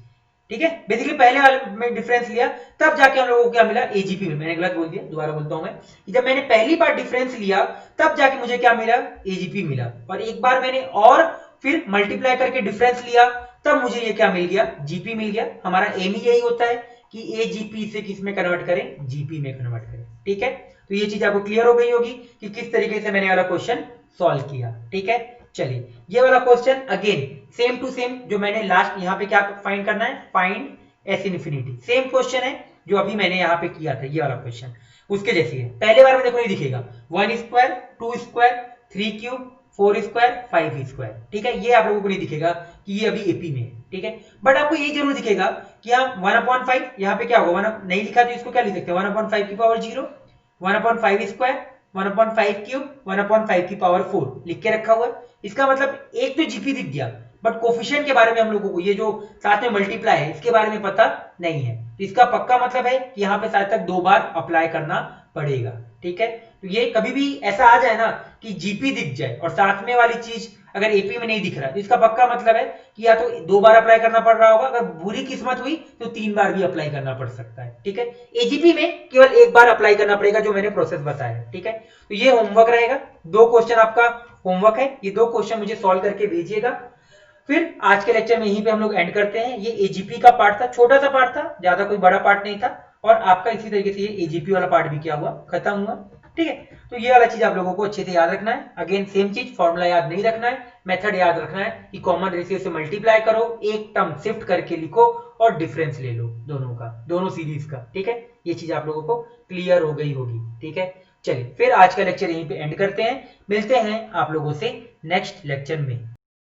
ठीक है। बेसिकली पहले वाले में डिफरेंस लिया तब जाके हम लोगों को क्या मिला, एजीपी में। मैंने गलत बोल दिया, दोबारा बोलता हूं मैं कि जब मैंने पहली बार डिफरेंस लिया तब जाके मुझे क्या मिला, एजीपी मिला। और एक बार मैंने और फिर मल्टीप्लाई करके डिफरेंस लिया तब मुझे ये क्या मिल गया, जीपी मिल गया। हमारा एम ही यही होता है कि एजीपी से किस में कन्वर्ट करें, जीपी में कन्वर्ट करें, ठीक है। तो ये चीज आपको क्लियर हो गई होगी कि किस तरीके से मैंने वाला क्वेश्चन सॉल्व किया, ठीक है। चलिए ये वाला question again same to same, जो मैंने लास्ट यहाँ पे क्या फाइंड करना है, find s infinity, same question है जो अभी मैंने यहाँ पे किया था, ये वाला क्वेश्चन उसके जैसी है। पहले बार में देखो ये दिखेगा 1 square 2 square 3 cube 4 square 5 square, ठीक है। ये आप लोगों को नहीं दिखेगा कि ये अभी एपी में है, ठीक है। बट आपको ये जरूर दिखेगा कि यहाँ 1/5 यहाँ पे क्या होगा, नहीं लिखा तो इसको क्या लिख सकते हैं, 1/5 की पावर 0, 1/5 स्क्वायर 1/5 क्यूब 1/5 की पावर 4 लिख के रखा हुआ है। इसका मतलब एक तो जीपी दिख गया, बट कोफिशिएंट के बारे में हम लोगों को, ये जो साथ में मल्टीप्लाई है इसके बारे में पता नहीं है। तो इसका पक्का मतलब है कि यहाँ पे शायद तक 2 बार अप्लाई करना पड़ेगा, ठीक है। तो ये कभी भी ऐसा आ जाए ना कि जीपी दिख जाए और साथ में वाली चीज अगर एपी में नहीं दिख रहा है तो इसका पक्का मतलब है कि या तो 2 बार अप्लाई करना पड़ रहा होगा, अगर बुरी किस्मत हुई तो 3 बार भी अप्लाई करना पड़ सकता है, ठीक है। एजीपी में केवल 1 बार अप्लाई करना पड़ेगा, जो मैंने प्रोसेस बताया है, ठीक है। तो ये होमवर्क रहेगा, 2 क्वेश्चन आपका होमवर्क है, ये 2 क्वेश्चन मुझे सॉल्व करके भेजिएगा। फिर आज के लेक्चर में यहीं पे हम लोग एंड करते हैं। ये एजीपी का पार्ट था, छोटा सा पार्ट था, ज्यादा कोई बड़ा पार्ट नहीं था, और आपका इसी तरीके से ये एजीपी वाला पार्ट भी क्या हुआ, खत्म हुआ, ठीक है। तो ये वाला चीज आप लोगों को अच्छे से याद रखना है। अगेन सेम चीज, फॉर्मूला याद नहीं रखना है, मेथड याद रखना है कि कॉमन रेशियो से मल्टीप्लाई करो, एक टर्म शिफ्ट करके लिखो और डिफरेंस ले लो दोनों का, दोनों सीरीज का, ठीक है। ये चीज आप लोगों को क्लियर हो गई होगी, ठीक है। चलिए फिर आज का लेक्चर यहीं पे एंड करते हैं, मिलते हैं आप लोगों से नेक्स्ट लेक्चर में।